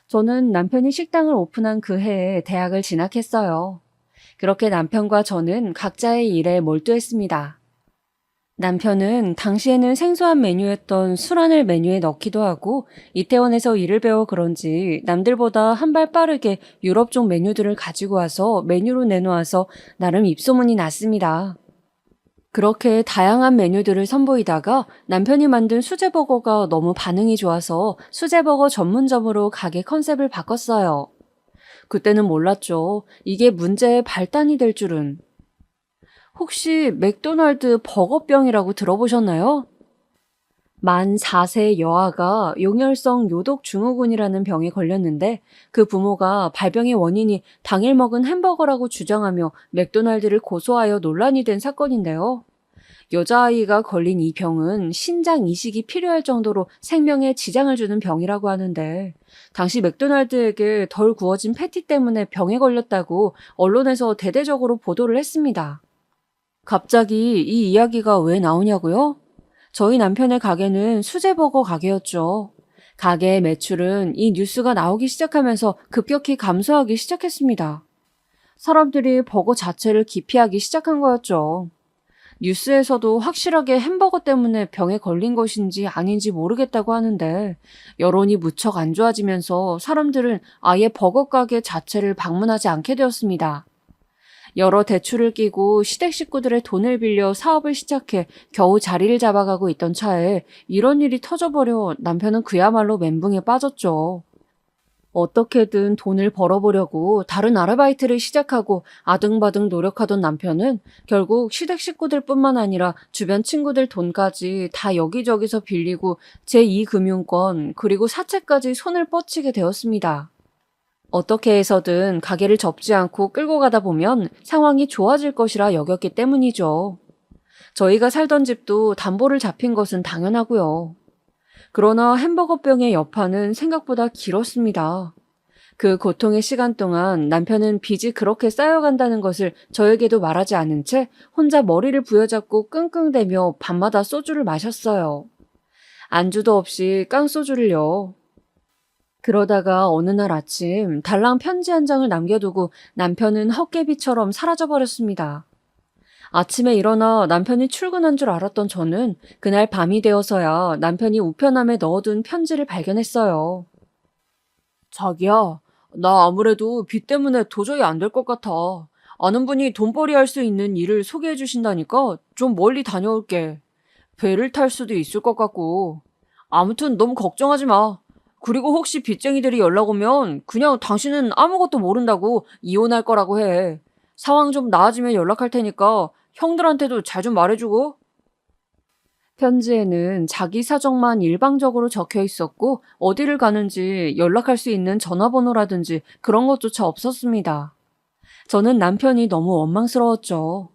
저는 남편이 식당을 오픈한 그 해에 대학을 진학했어요. 그렇게 남편과 저는 각자의 일에 몰두했습니다. 남편은 당시에는 생소한 메뉴였던 술안을 메뉴에 넣기도 하고 이태원에서 일을 배워 그런지 남들보다 한 발 빠르게 유럽 쪽 메뉴들을 가지고 와서 메뉴로 내놓아서 나름 입소문이 났습니다. 그렇게 다양한 메뉴들을 선보이다가 남편이 만든 수제버거가 너무 반응이 좋아서 수제버거 전문점으로 가게 컨셉을 바꿨어요. 그때는 몰랐죠. 이게 문제의 발단이 될 줄은. 혹시 맥도날드 버거병이라고 들어보셨나요? 만 4세 여아가 용혈성 요독 증후군이라는 병에 걸렸는데 그 부모가 발병의 원인이 당일 먹은 햄버거라고 주장하며 맥도날드를 고소하여 논란이 된 사건인데요. 여자아이가 걸린 이 병은 신장 이식이 필요할 정도로 생명에 지장을 주는 병이라고 하는데 당시 맥도날드에게 덜 구워진 패티 때문에 병에 걸렸다고 언론에서 대대적으로 보도를 했습니다. 갑자기 이 이야기가 왜 나오냐고요? 저희 남편의 가게는 수제버거 가게였죠. 가게의 매출은 이 뉴스가 나오기 시작하면서 급격히 감소하기 시작했습니다. 사람들이 버거 자체를 기피하기 시작한 거였죠. 뉴스에서도 확실하게 햄버거 때문에 병에 걸린 것인지 아닌지 모르겠다고 하는데 여론이 무척 안 좋아지면서 사람들은 아예 버거 가게 자체를 방문하지 않게 되었습니다. 여러 대출을 끼고 시댁 식구들의 돈을 빌려 사업을 시작해 겨우 자리를 잡아가고 있던 차에 이런 일이 터져버려 남편은 그야말로 멘붕에 빠졌죠. 어떻게든 돈을 벌어보려고 다른 아르바이트를 시작하고 아등바등 노력하던 남편은 결국 시댁 식구들뿐만 아니라 주변 친구들 돈까지 다 여기저기서 빌리고 제2금융권 그리고 사채까지 손을 뻗치게 되었습니다. 어떻게 해서든 가게를 접지 않고 끌고 가다 보면 상황이 좋아질 것이라 여겼기 때문이죠. 저희가 살던 집도 담보를 잡힌 것은 당연하고요. 그러나 햄버거병의 여파는 생각보다 길었습니다. 그 고통의 시간 동안 남편은 빚이 그렇게 쌓여간다는 것을 저에게도 말하지 않은 채 혼자 머리를 부여잡고 끙끙대며 밤마다 소주를 마셨어요. 안주도 없이 깡소주를요. 그러다가 어느 날 아침 달랑 편지 한 장을 남겨두고 남편은 헛개비처럼 사라져버렸습니다. 아침에 일어나 남편이 출근한 줄 알았던 저는 그날 밤이 되어서야 남편이 우편함에 넣어둔 편지를 발견했어요. 자기야, 나 아무래도 빚 때문에 도저히 안 될 것 같아. 아는 분이 돈벌이 할 수 있는 일을 소개해 주신다니까 좀 멀리 다녀올게. 배를 탈 수도 있을 것 같고. 아무튼 너무 걱정하지 마. 그리고 혹시 빚쟁이들이 연락 오면 그냥 당신은 아무것도 모른다고 이혼할 거라고 해. 상황 좀 나아지면 연락할 테니까 형들한테도 잘 좀 말해주고. 편지에는 자기 사정만 일방적으로 적혀 있었고 어디를 가는지 연락할 수 있는 전화번호라든지 그런 것조차 없었습니다. 저는 남편이 너무 원망스러웠죠.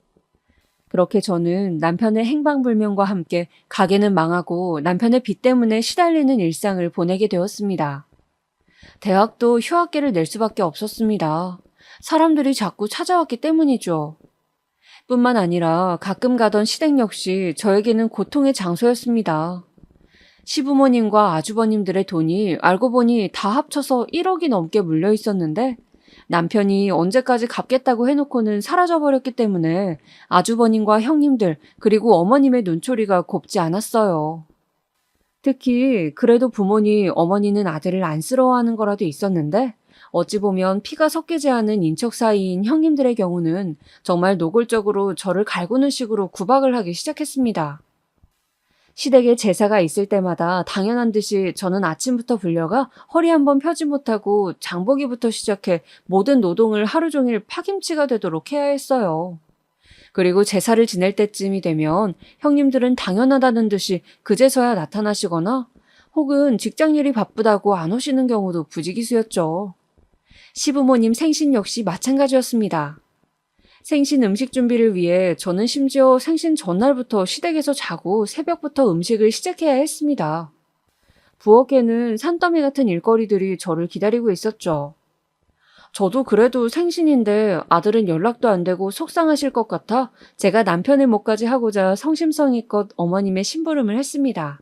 그렇게 저는 남편의 행방불명과 함께 가게는 망하고 남편의 빚 때문에 시달리는 일상을 보내게 되었습니다. 대학도 휴학계를 낼 수밖에 없었습니다. 사람들이 자꾸 찾아왔기 때문이죠. 뿐만 아니라 가끔 가던 시댁 역시 저에게는 고통의 장소였습니다. 시부모님과 아주버님들의 돈이 알고 보니 다 합쳐서 1억이 넘게 물려 있었는데 남편이 언제까지 갚겠다고 해놓고는 사라져버렸기 때문에 아주버님과 형님들 그리고 어머님의 눈초리가 곱지 않았어요. 특히 그래도 부모니 어머니는 아들을 안쓰러워하는 거라도 있었는데 어찌 보면 피가 섞이지 않은 인척 사이인 형님들의 경우는 정말 노골적으로 저를 갈구는 식으로 구박을 하기 시작했습니다. 시댁에 제사가 있을 때마다 당연한 듯이 저는 아침부터 불려가 허리 한번 펴지 못하고 장보기부터 시작해 모든 노동을 하루 종일 파김치가 되도록 해야 했어요. 그리고 제사를 지낼 때쯤이 되면 형님들은 당연하다는 듯이 그제서야 나타나시거나 혹은 직장일이 바쁘다고 안 오시는 경우도 부지기수였죠. 시부모님 생신 역시 마찬가지였습니다. 생신 음식 준비를 위해 저는 심지어 생신 전날부터 시댁에서 자고 새벽부터 음식을 시작해야 했습니다. 부엌에는 산더미 같은 일거리들이 저를 기다리고 있었죠. 저도 그래도 생신인데 아들은 연락도 안 되고 속상하실 것 같아 제가 남편의 몫까지 하고자 성심성의껏 어머님의 심부름을 했습니다.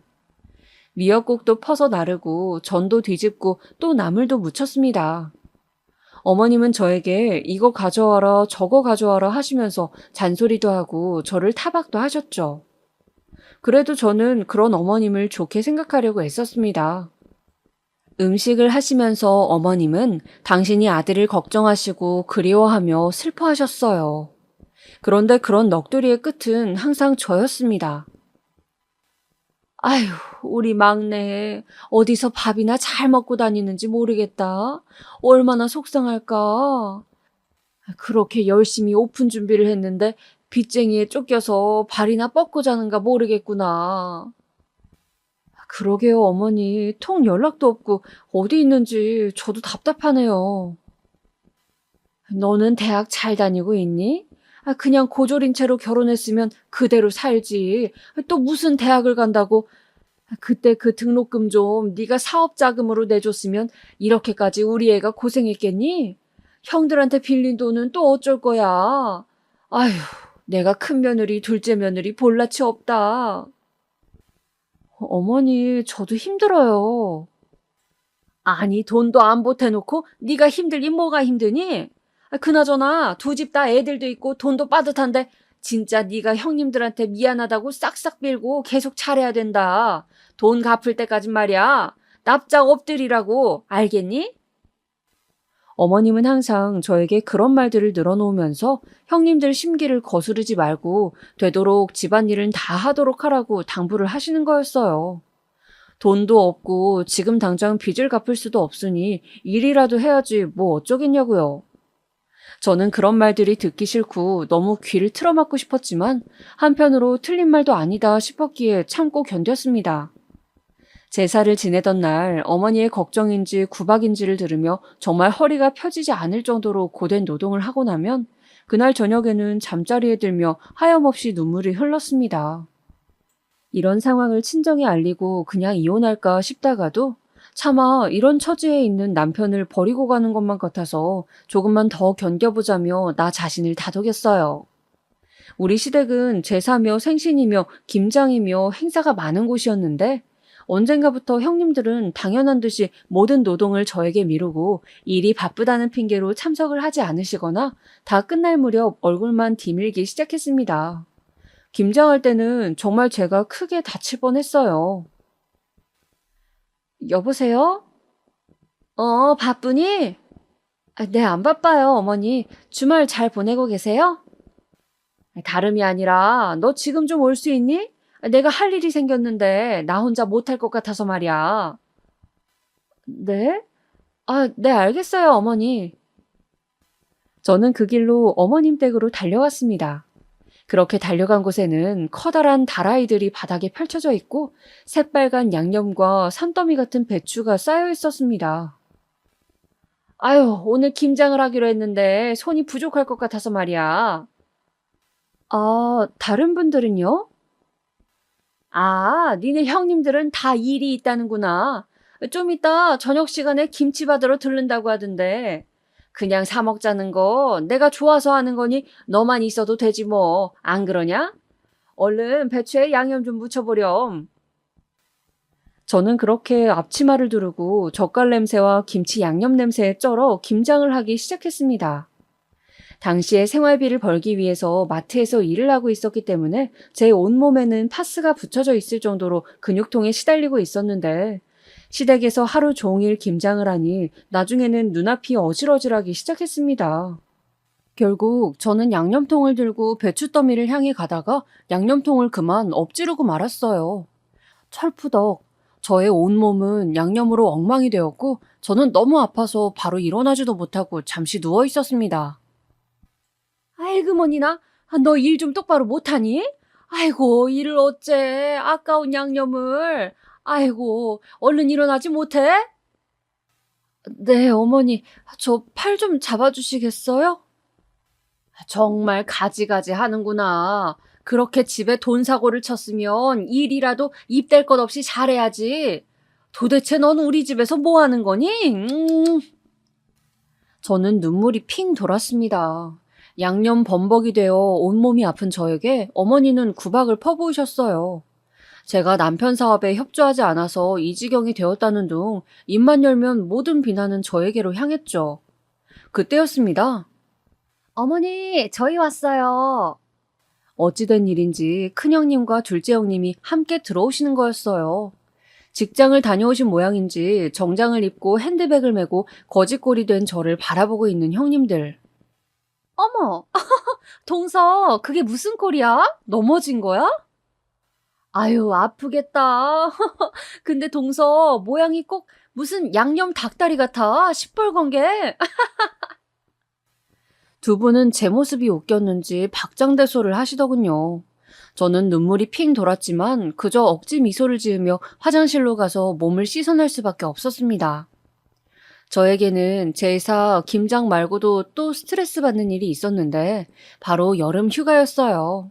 미역국도 퍼서 나르고 전도 뒤집고 또 나물도 무쳤습니다. 어머님은 저에게 이거 가져와라 저거 가져와라 하시면서 잔소리도 하고 저를 타박도 하셨죠. 그래도 저는 그런 어머님을 좋게 생각하려고 애썼습니다. 음식을 하시면서 어머님은 당신이 아들을 걱정하시고 그리워하며 슬퍼하셨어요. 그런데 그런 넋두리의 끝은 항상 저였습니다. 아휴, 우리 막내 어디서 밥이나 잘 먹고 다니는지 모르겠다. 얼마나 속상할까. 그렇게 열심히 오픈 준비를 했는데 빚쟁이에 쫓겨서 발이나 뻗고 자는가 모르겠구나. 그러게요, 어머니. 통 연락도 없고 어디 있는지 저도 답답하네요. 너는 대학 잘 다니고 있니? 그냥 고졸인 채로 결혼했으면 그대로 살지. 또 무슨 대학을 간다고. 그때 그 등록금 좀 네가 사업 자금으로 내줬으면 이렇게까지 우리 애가 고생했겠니? 형들한테 빌린 돈은 또 어쩔 거야. 아휴, 내가 큰 며느리, 둘째 며느리 볼라치 없다. 어머니, 저도 힘들어요. 아니, 돈도 안 보태놓고 네가 힘들긴 뭐가 힘드니? 그나저나 두 집 다 애들도 있고 돈도 빠듯한데 진짜 네가 형님들한테 미안하다고 싹싹 빌고 계속 차려야 된다. 돈 갚을 때까진 말이야. 납작 엎드리라고. 알겠니? 어머님은 항상 저에게 그런 말들을 늘어놓으면서 형님들 심기를 거스르지 말고 되도록 집안일은 다 하도록 하라고 당부를 하시는 거였어요. 돈도 없고 지금 당장 빚을 갚을 수도 없으니 일이라도 해야지 뭐 어쩌겠냐고요. 저는 그런 말들이 듣기 싫고 너무 귀를 틀어막고 싶었지만 한편으로 틀린 말도 아니다 싶었기에 참고 견뎠습니다. 제사를 지내던 날 어머니의 걱정인지 구박인지를 들으며 정말 허리가 펴지지 않을 정도로 고된 노동을 하고 나면 그날 저녁에는 잠자리에 들며 하염없이 눈물이 흘렀습니다. 이런 상황을 친정에 알리고 그냥 이혼할까 싶다가도 차마 이런 처지에 있는 남편을 버리고 가는 것만 같아서 조금만 더 견뎌보자며 나 자신을 다독였어요. 우리 시댁은 제사며 생신이며 김장이며 행사가 많은 곳이었는데 언젠가부터 형님들은 당연한 듯이 모든 노동을 저에게 미루고 일이 바쁘다는 핑계로 참석을 하지 않으시거나 다 끝날 무렵 얼굴만 디밀기 시작했습니다. 김장할 때는 정말 제가 크게 다칠 뻔했어요. 여보세요? 바쁘니? 네, 안 바빠요, 어머니. 주말 잘 보내고 계세요? 다름이 아니라 너 지금 좀 올 수 있니? 내가 할 일이 생겼는데 나 혼자 못할 것 같아서 말이야. 네? 네, 알겠어요, 어머니. 저는 그 길로 어머님 댁으로 달려왔습니다. 그렇게 달려간 곳에는 커다란 다라이들이 바닥에 펼쳐져 있고 새빨간 양념과 산더미 같은 배추가 쌓여 있었습니다. 아유, 오늘 김장을 하기로 했는데 손이 부족할 것 같아서 말이야. 다른 분들은요? 니네 형님들은 다 일이 있다는구나. 좀 이따 저녁 시간에 김치 받으러 들른다고 하던데. 그냥 사 먹자는 거 내가 좋아서 하는 거니 너만 있어도 되지 뭐. 안 그러냐? 얼른 배추에 양념 좀 묻혀보렴. 저는 그렇게 앞치마를 두르고 젓갈 냄새와 김치 양념 냄새에 쩔어 김장을 하기 시작했습니다. 당시에 생활비를 벌기 위해서 마트에서 일을 하고 있었기 때문에 제 온몸에는 파스가 붙여져 있을 정도로 근육통에 시달리고 있었는데 시댁에서 하루 종일 김장을 하니 나중에는 눈앞이 어질어질하기 시작했습니다. 결국 저는 양념통을 들고 배추더미를 향해 가다가 양념통을 그만 엎지르고 말았어요. 철푸덕. 저의 온몸은 양념으로 엉망이 되었고 저는 너무 아파서 바로 일어나지도 못하고 잠시 누워 있었습니다. 아이고 머니나, 너 일 좀 똑바로 못하니? 아이고, 일을 어째, 아까운 양념을. 아이고, 얼른 일어나지 못해? 네, 어머니, 저 팔 좀 잡아주시겠어요? 정말 가지가지 하는구나. 그렇게 집에 돈 사고를 쳤으면 일이라도 입댈 것 없이 잘해야지. 도대체 넌 우리 집에서 뭐 하는 거니? 저는 눈물이 핑 돌았습니다. 양념 범벅이 되어 온몸이 아픈 저에게 어머니는 구박을 퍼부으셨어요. 제가 남편 사업에 협조하지 않아서 이 지경이 되었다는 둥 입만 열면 모든 비난은 저에게로 향했죠. 그때였습니다. 어머니, 저희 왔어요. 어찌된 일인지 큰형님과 둘째 형님이 함께 들어오시는 거였어요. 직장을 다녀오신 모양인지 정장을 입고 핸드백을 메고 거짓골이 된 저를 바라보고 있는 형님들. 어머, 동서, 그게 무슨 꼴이야? 넘어진 거야? 아유, 아프겠다. 근데 동서, 모양이 꼭 무슨 양념 닭다리 같아. 시뻘건 게. 두 분은 제 모습이 웃겼는지 박장대소를 하시더군요. 저는 눈물이 핑 돌았지만 그저 억지 미소를 지으며 화장실로 가서 몸을 씻어낼 수밖에 없었습니다. 저에게는 제사, 김장 말고도 또 스트레스 받는 일이 있었는데 바로 여름 휴가였어요.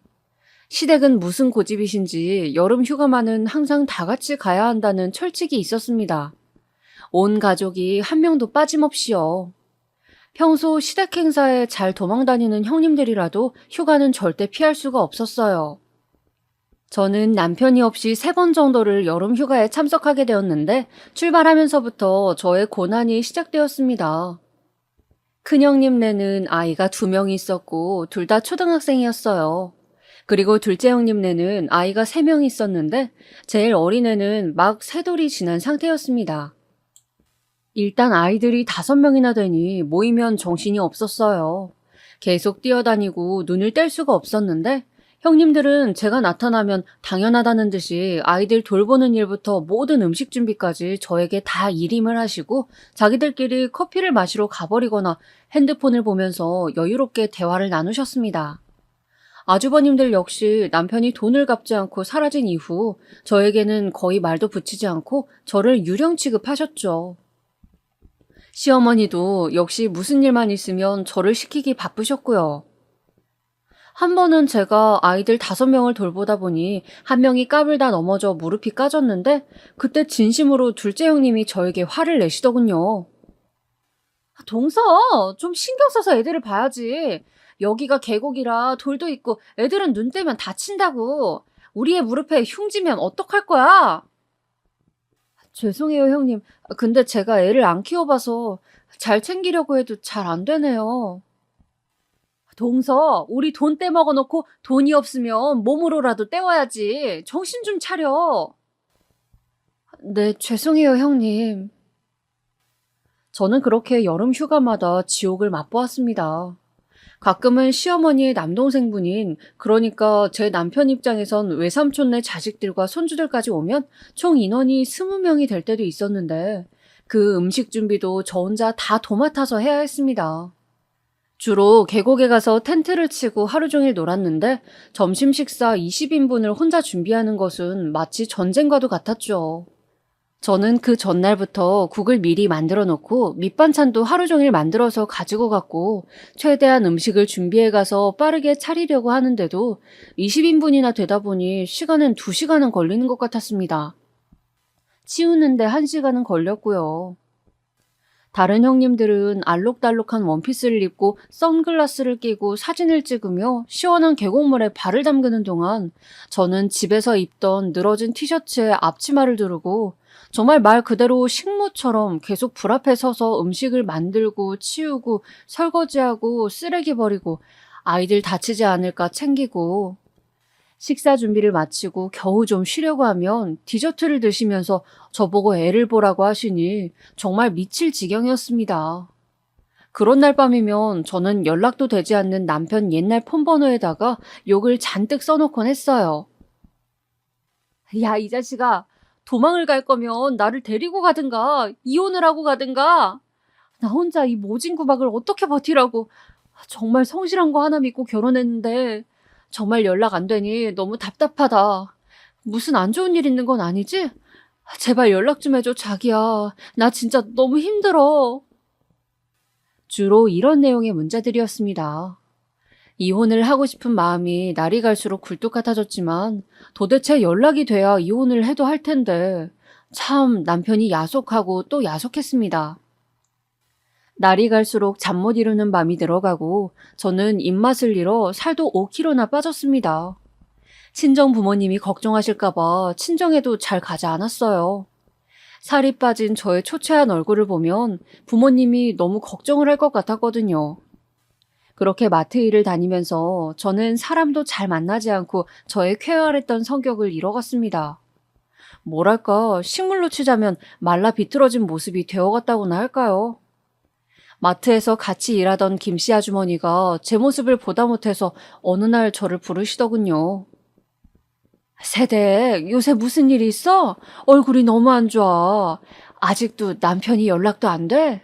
시댁은 무슨 고집이신지 여름 휴가만은 항상 다 같이 가야 한다는 철칙이 있었습니다. 온 가족이 한 명도 빠짐없이요. 평소 시댁 행사에 잘 도망다니는 형님들이라도 휴가는 절대 피할 수가 없었어요. 저는 남편이 없이 3번 정도를 여름 휴가에 참석하게 되었는데 출발하면서부터 저의 고난이 시작되었습니다. 큰형님네는 아이가 2명이 있었고 둘 다 초등학생이었어요. 그리고 둘째 형님네는 아이가 3명이 있었는데 제일 어린애는 막 3돌이 지난 상태였습니다. 일단 아이들이 5명이나 되니 모이면 정신이 없었어요. 계속 뛰어다니고 눈을 뗄 수가 없었는데 형님들은 제가 나타나면 당연하다는 듯이 아이들 돌보는 일부터 모든 음식 준비까지 저에게 다 일임을 하시고 자기들끼리 커피를 마시러 가버리거나 핸드폰을 보면서 여유롭게 대화를 나누셨습니다. 아주버님들 역시 남편이 돈을 갚지 않고 사라진 이후 저에게는 거의 말도 붙이지 않고 저를 유령 취급하셨죠. 시어머니도 역시 무슨 일만 있으면 저를 시키기 바쁘셨고요. 한 번은 제가 아이들 5명을 돌보다 보니 한 명이 까불다 넘어져 무릎이 까졌는데 그때 진심으로 둘째 형님이 저에게 화를 내시더군요. 동서, 좀 신경 써서 애들을 봐야지. 여기가 계곡이라 돌도 있고 애들은 눈 떼면 다친다고. 우리 애 무릎에 흉지면 어떡할 거야? 죄송해요, 형님. 근데 제가 애를 안 키워봐서 잘 챙기려고 해도 잘 안 되네요. 동서, 우리 돈 떼먹어 놓고 돈이 없으면 몸으로라도 떼워야지. 정신 좀 차려. 네, 죄송해요, 형님. 저는 그렇게 여름 휴가마다 지옥을 맛보았습니다. 가끔은 시어머니의 남동생분인, 그러니까 제 남편 입장에선 외삼촌네 자식들과 손주들까지 오면 총 인원이 20명이 될 때도 있었는데 그 음식 준비도 저 혼자 다 도맡아서 해야 했습니다. 주로 계곡에 가서 텐트를 치고 하루 종일 놀았는데 점심 식사 20인분을 혼자 준비하는 것은 마치 전쟁과도 같았죠. 저는 그 전날부터 국을 미리 만들어 놓고 밑반찬도 하루 종일 만들어서 가지고 갔고 최대한 음식을 준비해 가서 빠르게 차리려고 하는데도 20인분이나 되다 보니 시간은 2시간은 걸리는 것 같았습니다. 치우는데 1시간은 걸렸고요. 다른 형님들은 알록달록한 원피스를 입고 선글라스를 끼고 사진을 찍으며 시원한 계곡물에 발을 담그는 동안 저는 집에서 입던 늘어진 티셔츠에 앞치마를 두르고 정말 말 그대로 식모처럼 계속 불 앞에 서서 음식을 만들고 치우고 설거지하고 쓰레기 버리고 아이들 다치지 않을까 챙기고 식사 준비를 마치고 겨우 좀 쉬려고 하면 디저트를 드시면서 저보고 애를 보라고 하시니 정말 미칠 지경이었습니다. 그런 날 밤이면 저는 연락도 되지 않는 남편 옛날 폰번호에다가 욕을 잔뜩 써놓곤 했어요. 야, 이 자식아, 도망을 갈 거면 나를 데리고 가든가 이혼을 하고 가든가. 나 혼자 이 모진 구박을 어떻게 버티라고. 정말 성실한 거 하나 믿고 결혼했는데 정말 연락 안 되니 너무 답답하다. 무슨 안 좋은 일 있는 건 아니지? 제발 연락 좀 해줘, 자기야. 나 진짜 너무 힘들어. 주로 이런 내용의 문자들이었습니다. 이혼을 하고 싶은 마음이 날이 갈수록 굴뚝 같아졌지만 도대체 연락이 돼야 이혼을 해도 할 텐데 참 남편이 야속하고 또 야속했습니다. 날이 갈수록 잠 못 이루는 밤이 늘어가고 저는 입맛을 잃어 살도 5kg나 빠졌습니다. 친정 부모님이 걱정하실까봐 친정에도 잘 가지 않았어요. 살이 빠진 저의 초췌한 얼굴을 보면 부모님이 너무 걱정을 할 것 같았거든요. 그렇게 마트 일을 다니면서 저는 사람도 잘 만나지 않고 저의 쾌활했던 성격을 잃어갔습니다. 뭐랄까, 식물로 치자면 말라 비틀어진 모습이 되어갔다고나 할까요? 마트에서 같이 일하던 김씨 아주머니가 제 모습을 보다 못해서 어느 날 저를 부르시더군요. 세댁, 요새 무슨 일이 있어? 얼굴이 너무 안 좋아. 아직도 남편이 연락도 안 돼?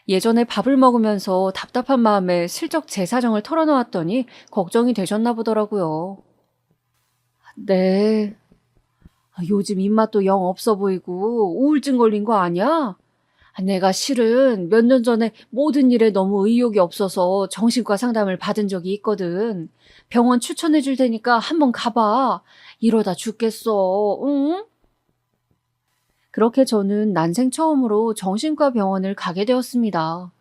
예전에 밥을 먹으면서 답답한 마음에 슬쩍 제 사정을 털어놓았더니 걱정이 되셨나 보더라고요. 네. 요즘 입맛도 영 없어 보이고 우울증 걸린 거 아니야? 내가 실은 몇 년 전에 모든 일에 너무 의욕이 없어서 정신과 상담을 받은 적이 있거든. 병원 추천해 줄 테니까 한번 가봐. 이러다 죽겠어. 응? 그렇게 저는 난생 처음으로 정신과 병원을 가게 되었습니다.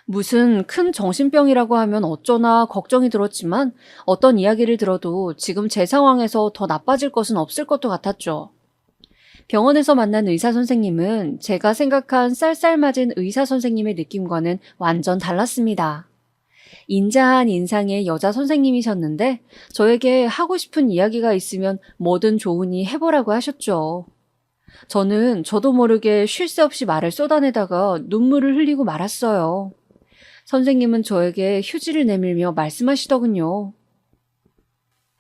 무슨 큰 정신병이라고 하면 어쩌나 걱정이 들었지만 어떤 이야기를 들어도 지금 제 상황에서 더 나빠질 것은 없을 것도 같았죠. 병원에서 만난 의사 선생님은 제가 생각한 쌀쌀맞은 의사 선생님의 느낌과는 완전 달랐습니다. 인자한 인상의 여자 선생님이셨는데 저에게 하고 싶은 이야기가 있으면 뭐든 좋으니 해보라고 하셨죠. 저는 저도 모르게 쉴 새 없이 말을 쏟아내다가 눈물을 흘리고 말았어요. 선생님은 저에게 휴지를 내밀며 말씀하시더군요.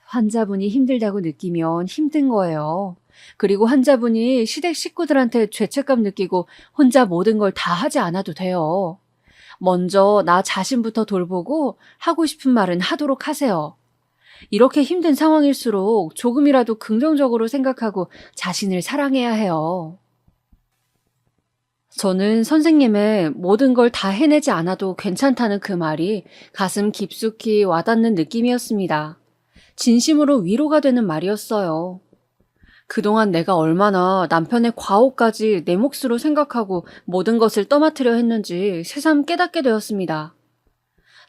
환자분이 힘들다고 느끼면 힘든 거예요. 그리고 환자분이 시댁 식구들한테 죄책감 느끼고 혼자 모든 걸 다 하지 않아도 돼요. 먼저 나 자신부터 돌보고 하고 싶은 말은 하도록 하세요. 이렇게 힘든 상황일수록 조금이라도 긍정적으로 생각하고 자신을 사랑해야 해요. 저는 선생님의 모든 걸 다 해내지 않아도 괜찮다는 그 말이 가슴 깊숙이 와닿는 느낌이었습니다. 진심으로 위로가 되는 말이었어요. 그동안 내가 얼마나 남편의 과오까지 내 몫으로 생각하고 모든 것을 떠맡으려 했는지 새삼 깨닫게 되었습니다.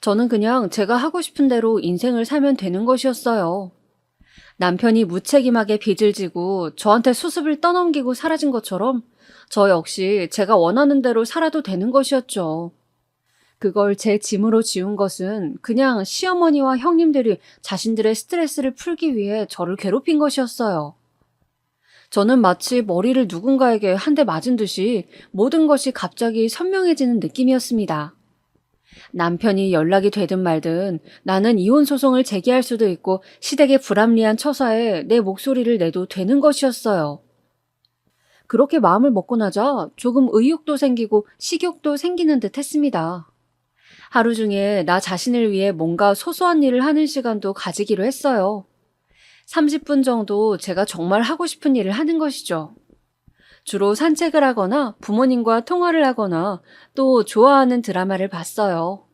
저는 그냥 제가 하고 싶은 대로 인생을 살면 되는 것이었어요. 남편이 무책임하게 빚을 지고 저한테 수습을 떠넘기고 사라진 것처럼 저 역시 제가 원하는 대로 살아도 되는 것이었죠. 그걸 제 짐으로 지운 것은 그냥 시어머니와 형님들이 자신들의 스트레스를 풀기 위해 저를 괴롭힌 것이었어요. 저는 마치 머리를 누군가에게 한 대 맞은 듯이 모든 것이 갑자기 선명해지는 느낌이었습니다. 남편이 연락이 되든 말든 나는 이혼 소송을 제기할 수도 있고 시댁의 불합리한 처사에 내 목소리를 내도 되는 것이었어요. 그렇게 마음을 먹고 나자 조금 의욕도 생기고 식욕도 생기는 듯 했습니다. 하루 중에 나 자신을 위해 뭔가 소소한 일을 하는 시간도 가지기로 했어요. 30분 정도 제가 정말 하고 싶은 일을 하는 것이죠. 주로 산책을 하거나 부모님과 통화를 하거나 또 좋아하는 드라마를 봤어요.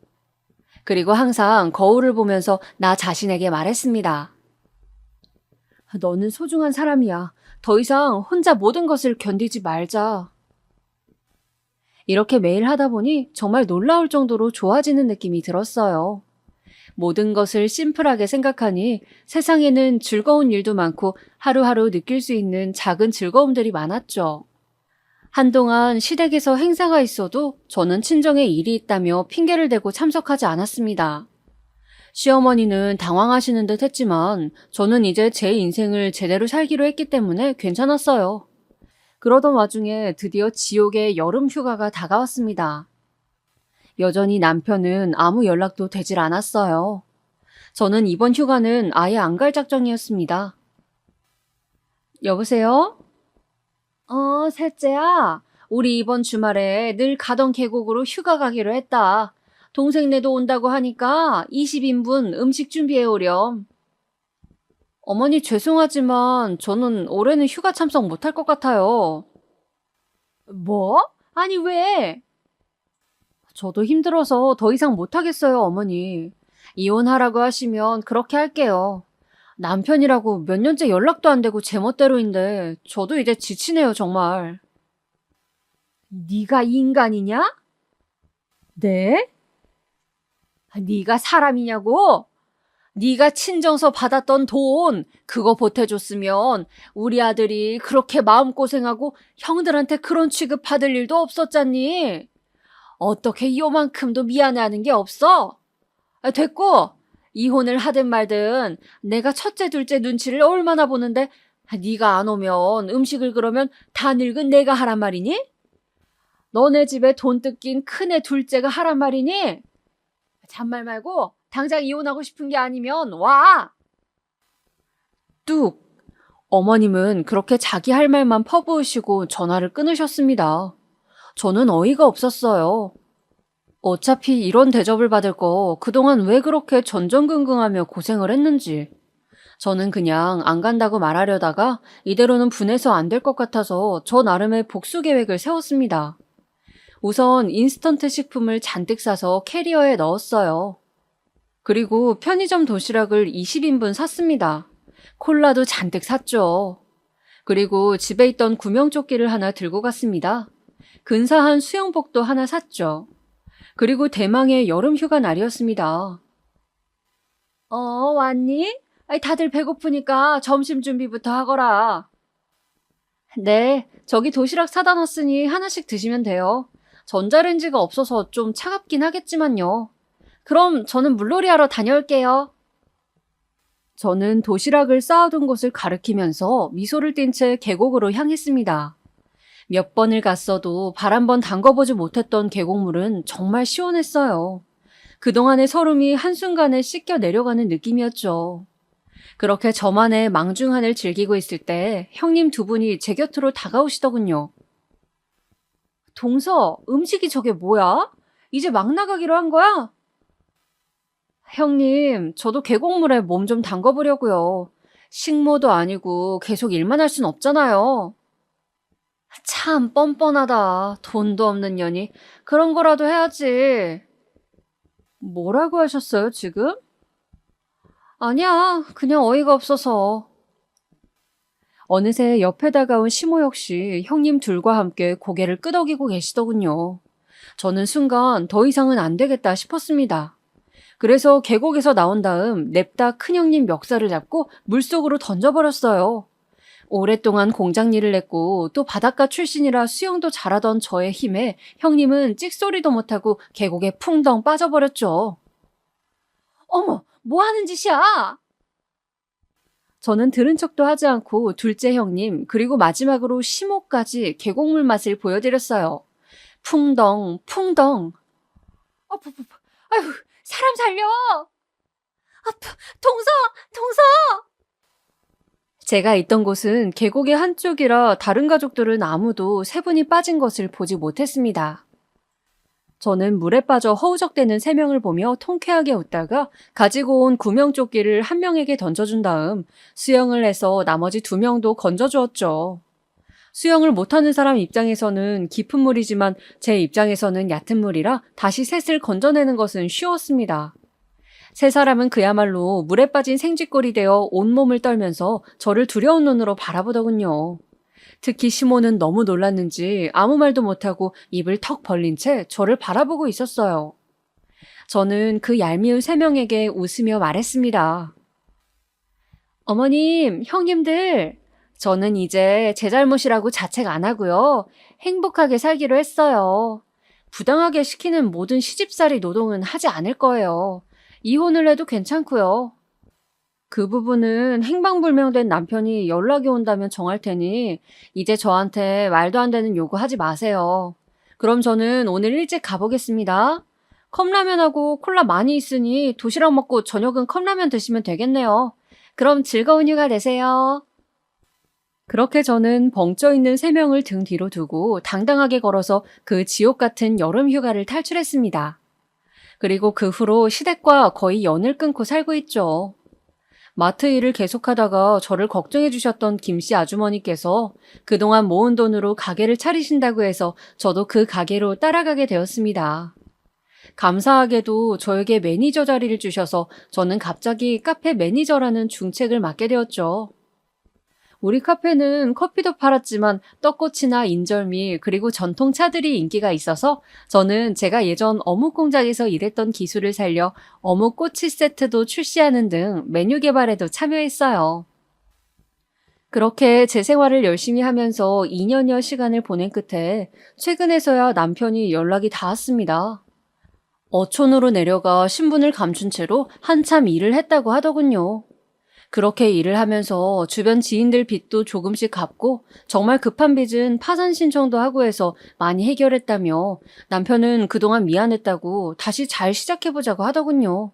그리고 항상 거울을 보면서 나 자신에게 말했습니다. 너는 소중한 사람이야. 더 이상 혼자 모든 것을 견디지 말자. 이렇게 매일 하다 보니 정말 놀라울 정도로 좋아지는 느낌이 들었어요. 모든 것을 심플하게 생각하니 세상에는 즐거운 일도 많고 하루하루 느낄 수 있는 작은 즐거움들이 많았죠. 한동안 시댁에서 행사가 있어도 저는 친정에 일이 있다며 핑계를 대고 참석하지 않았습니다. 시어머니는 당황하시는 듯 했지만 저는 이제 제 인생을 제대로 살기로 했기 때문에 괜찮았어요. 그러던 와중에 드디어 지옥의 여름 휴가가 다가왔습니다. 여전히 남편은 아무 연락도 되질 않았어요. 저는 이번 휴가는 아예 안 갈 작정이었습니다. 여보세요? 셋째야. 우리 이번 주말에 늘 가던 계곡으로 휴가 가기로 했다. 동생네도 온다고 하니까 20인분 음식 준비해 오렴. 어머니 죄송하지만 저는 올해는 휴가 참석 못할 것 같아요. 뭐? 아니 왜? 저도 힘들어서 더 이상 못하겠어요, 어머니. 이혼하라고 하시면 그렇게 할게요. 남편이라고 몇 년째 연락도 안 되고 제멋대로인데 저도 이제 지치네요, 정말. 네가 인간이냐? 네? 네가 사람이냐고? 네가 친정서 받았던 돈 그거 보태줬으면 우리 아들이 그렇게 마음고생하고 형들한테 그런 취급받을 일도 없었잖니. 어떻게 요만큼도 미안해하는 게 없어? 됐고 이혼을 하든 말든 내가 첫째 둘째 눈치를 얼마나 보는데 네가 안 오면 음식을 그러면 다 늙은 내가 하란 말이니? 너네 집에 돈 뜯긴 큰애 둘째가 하란 말이니? 잔말 말고 당장 이혼하고 싶은 게 아니면 와! 뚝! 어머님은 그렇게 자기 할 말만 퍼부으시고 전화를 끊으셨습니다. 저는 어이가 없었어요. 어차피 이런 대접을 받을 거 그동안 왜 그렇게 전전긍긍하며 고생을 했는지. 저는 그냥 안 간다고 말하려다가 이대로는 분해서 안 될 것 같아서 저 나름의 복수 계획을 세웠습니다. 우선 인스턴트 식품을 잔뜩 싸서 캐리어에 넣었어요. 그리고 편의점 도시락을 20인분 샀습니다. 콜라도 잔뜩 샀죠. 그리고 집에 있던 구명조끼를 하나 들고 갔습니다. 근사한 수영복도 하나 샀죠. 그리고 대망의 여름 휴가 날이었습니다. 왔니? 아이, 다들 배고프니까 점심 준비부터 하거라. 네, 저기 도시락 사다 놨으니 하나씩 드시면 돼요. 전자레인지가 없어서 좀 차갑긴 하겠지만요. 그럼 저는 물놀이 하러 다녀올게요. 저는 도시락을 쌓아둔 곳을 가리키면서 미소를 띤 채 계곡으로 향했습니다. 몇 번을 갔어도 발 한 번 담궈보지 못했던 계곡물은 정말 시원했어요. 그동안의 서름이 한순간에 씻겨 내려가는 느낌이었죠. 그렇게 저만의 망중한을 즐기고 있을 때 형님 두 분이 제 곁으로 다가오시더군요. 동서, 음식이 저게 뭐야? 이제 막 나가기로 한 거야? 형님, 저도 계곡물에 몸 좀 담궈보려고요. 식모도 아니고 계속 일만 할 순 없잖아요. 참 뻔뻔하다. 돈도 없는 년이. 그런 거라도 해야지. 뭐라고 하셨어요, 지금? 아니야, 그냥 어이가 없어서. 어느새 옆에 다가온 시모 역시 형님 둘과 함께 고개를 끄덕이고 계시더군요. 저는 순간 더 이상은 안 되겠다 싶었습니다. 그래서 계곡에서 나온 다음 냅다 큰형님 멱살을 잡고 물속으로 던져버렸어요. 오랫동안 공장 일을 했고 또 바닷가 출신이라 수영도 잘하던 저의 힘에 형님은 찍소리도 못하고 계곡에 풍덩 빠져버렸죠. 어머, 뭐 하는 짓이야? 저는 들은 척도 하지 않고 둘째 형님 그리고 마지막으로 시모까지 계곡물 맛을 보여드렸어요. 풍덩 풍덩. 아유, 사람 살려. 동서 동서. 제가 있던 곳은 계곡의 한쪽이라 다른 가족들은 아무도 세 분이 빠진 것을 보지 못했습니다. 저는 물에 빠져 허우적대는 세 명을 보며 통쾌하게 웃다가 가지고 온 구명조끼를 한 명에게 던져준 다음 수영을 해서 나머지 두 명도 건져주었죠. 수영을 못하는 사람 입장에서는 깊은 물이지만 제 입장에서는 얕은 물이라 다시 셋을 건져내는 것은 쉬웠습니다. 세 사람은 그야말로 물에 빠진 생쥐꼴이 되어 온몸을 떨면서 저를 두려운 눈으로 바라보더군요. 특히 시모는 너무 놀랐는지 아무 말도 못하고 입을 턱 벌린 채 저를 바라보고 있었어요. 저는 그 얄미운 세 명에게 웃으며 말했습니다. 어머님, 형님들, 저는 이제 제 잘못이라고 자책 안 하고요. 행복하게 살기로 했어요. 부당하게 시키는 모든 시집살이 노동은 하지 않을 거예요. 이혼을 해도 괜찮고요. 그 부분은 행방불명된 남편이 연락이 온다면 정할 테니 이제 저한테 말도 안 되는 요구하지 마세요. 그럼 저는 오늘 일찍 가보겠습니다. 컵라면하고 콜라 많이 있으니 도시락 먹고 저녁은 컵라면 드시면 되겠네요. 그럼 즐거운 휴가 되세요. 그렇게 저는 벙쪄 있는 세 명을 등 뒤로 두고 당당하게 걸어서 그 지옥 같은 여름 휴가를 탈출했습니다. 그리고 그 후로 시댁과 거의 연을 끊고 살고 있죠. 마트 일을 계속하다가 저를 걱정해 주셨던 김씨 아주머니께서 그동안 모은 돈으로 가게를 차리신다고 해서 저도 그 가게로 따라가게 되었습니다. 감사하게도 저에게 매니저 자리를 주셔서 저는 갑자기 카페 매니저라는 중책을 맡게 되었죠. 우리 카페는 커피도 팔았지만 떡꼬치나 인절미 그리고 전통차들이 인기가 있어서 저는 제가 예전 어묵 공장에서 일했던 기술을 살려 어묵 꼬치 세트도 출시하는 등 메뉴 개발에도 참여했어요. 그렇게 제 생활을 열심히 하면서 2년여 시간을 보낸 끝에 최근에서야 남편이 연락이 닿았습니다. 어촌으로 내려가 신분을 감춘 채로 한참 일을 했다고 하더군요. 그렇게 일을 하면서 주변 지인들 빚도 조금씩 갚고 정말 급한 빚은 파산 신청도 하고 해서 많이 해결했다며 남편은 그동안 미안했다고 다시 잘 시작해보자고 하더군요.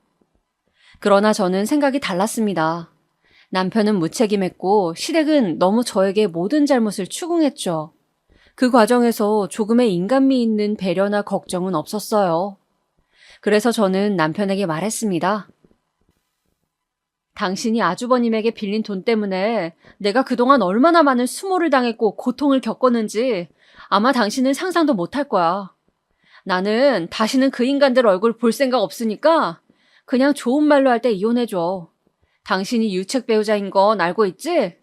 그러나 저는 생각이 달랐습니다. 남편은 무책임했고 시댁은 너무 저에게 모든 잘못을 추궁했죠. 그 과정에서 조금의 인간미 있는 배려나 걱정은 없었어요. 그래서 저는 남편에게 말했습니다. 당신이 아주버님에게 빌린 돈 때문에 내가 그동안 얼마나 많은 수모를 당했고 고통을 겪었는지 아마 당신은 상상도 못할 거야. 나는 다시는 그 인간들 얼굴 볼 생각 없으니까 그냥 좋은 말로 할 때 이혼해줘. 당신이 유책 배우자인 건 알고 있지?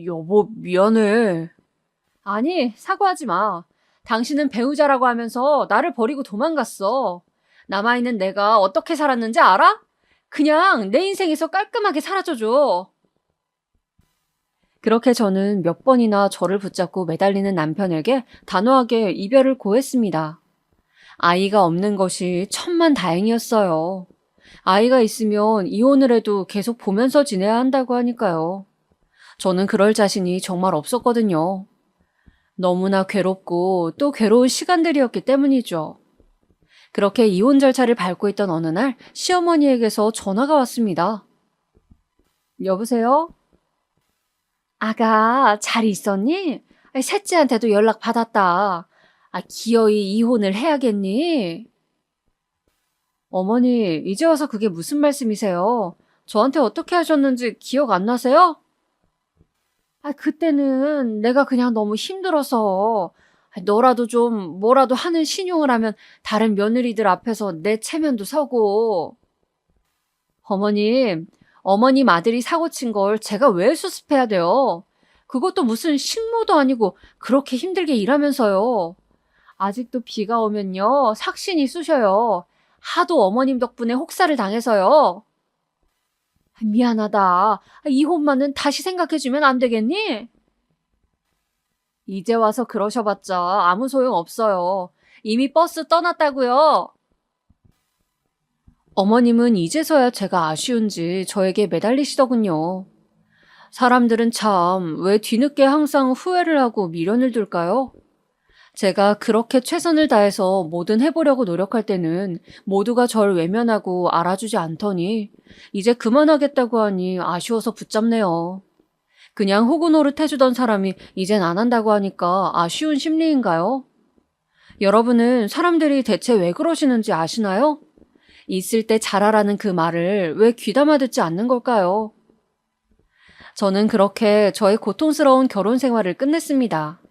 여보, 미안해. 아니, 사과하지 마. 당신은 배우자라고 하면서 나를 버리고 도망갔어. 남아있는 내가 어떻게 살았는지 알아? 그냥 내 인생에서 깔끔하게 사라져줘. 그렇게 저는 몇 번이나 저를 붙잡고 매달리는 남편에게 단호하게 이별을 고했습니다. 아이가 없는 것이 천만 다행이었어요. 아이가 있으면 이혼을 해도 계속 보면서 지내야 한다고 하니까요. 저는 그럴 자신이 정말 없었거든요. 너무나 괴롭고 또 괴로운 시간들이었기 때문이죠. 그렇게 이혼 절차를 밟고 있던 어느 날 시어머니에게서 전화가 왔습니다. 여보세요? 아가, 잘 있었니? 셋째한테도 연락 받았다. 기어이 이혼을 해야겠니? 어머니, 이제 와서 그게 무슨 말씀이세요? 저한테 어떻게 하셨는지 기억 안 나세요? 그때는 내가 그냥 너무 힘들어서 너라도 좀 뭐라도 하는 신용을 하면 다른 며느리들 앞에서 내 체면도 서고. 어머님 아들이 사고 친 걸 제가 왜 수습해야 돼요? 그것도 무슨 식모도 아니고 그렇게 힘들게 일하면서요. 아직도 비가 오면요, 삭신이 쑤셔요. 하도 어머님 덕분에 혹사를 당해서요. 미안하다. 이혼만은 다시 생각해주면 안 되겠니? 이제 와서 그러셔봤자 아무 소용 없어요. 이미 버스 떠났다고요. 어머님은 이제서야 제가 아쉬운지 저에게 매달리시더군요. 사람들은 참 왜 뒤늦게 항상 후회를 하고 미련을 둘까요? 제가 그렇게 최선을 다해서 뭐든 해보려고 노력할 때는 모두가 절 외면하고 알아주지 않더니 이제 그만하겠다고 하니 아쉬워서 붙잡네요. 그냥 호구 노릇 해주던 사람이 이젠 안 한다고 하니까 아쉬운 심리인가요? 여러분은 사람들이 대체 왜 그러시는지 아시나요? 있을 때 잘하라는 그 말을 왜 귀담아 듣지 않는 걸까요? 저는 그렇게 저의 고통스러운 결혼 생활을 끝냈습니다.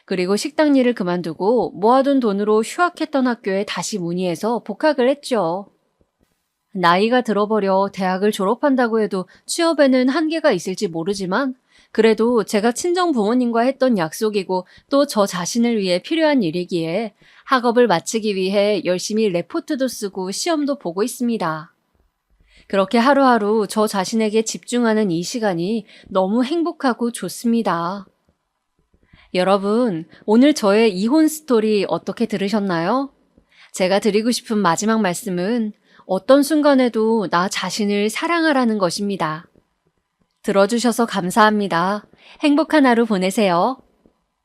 그리고 식당 일을 그만두고 모아둔 돈으로 휴학했던 학교에 다시 문의해서 복학을 했죠. 나이가 들어버려 대학을 졸업한다고 해도 취업에는 한계가 있을지 모르지만 그래도 제가 친정 부모님과 했던 약속이고 또 저 자신을 위해 필요한 일이기에 학업을 마치기 위해 열심히 레포트도 쓰고 시험도 보고 있습니다. 그렇게 하루하루 저 자신에게 집중하는 이 시간이 너무 행복하고 좋습니다. 여러분, 오늘 저의 이혼 스토리 어떻게 들으셨나요? 제가 드리고 싶은 마지막 말씀은 어떤 순간에도 나 자신을 사랑하라는 것입니다. 들어주셔서 감사합니다. 행복한 하루 보내세요.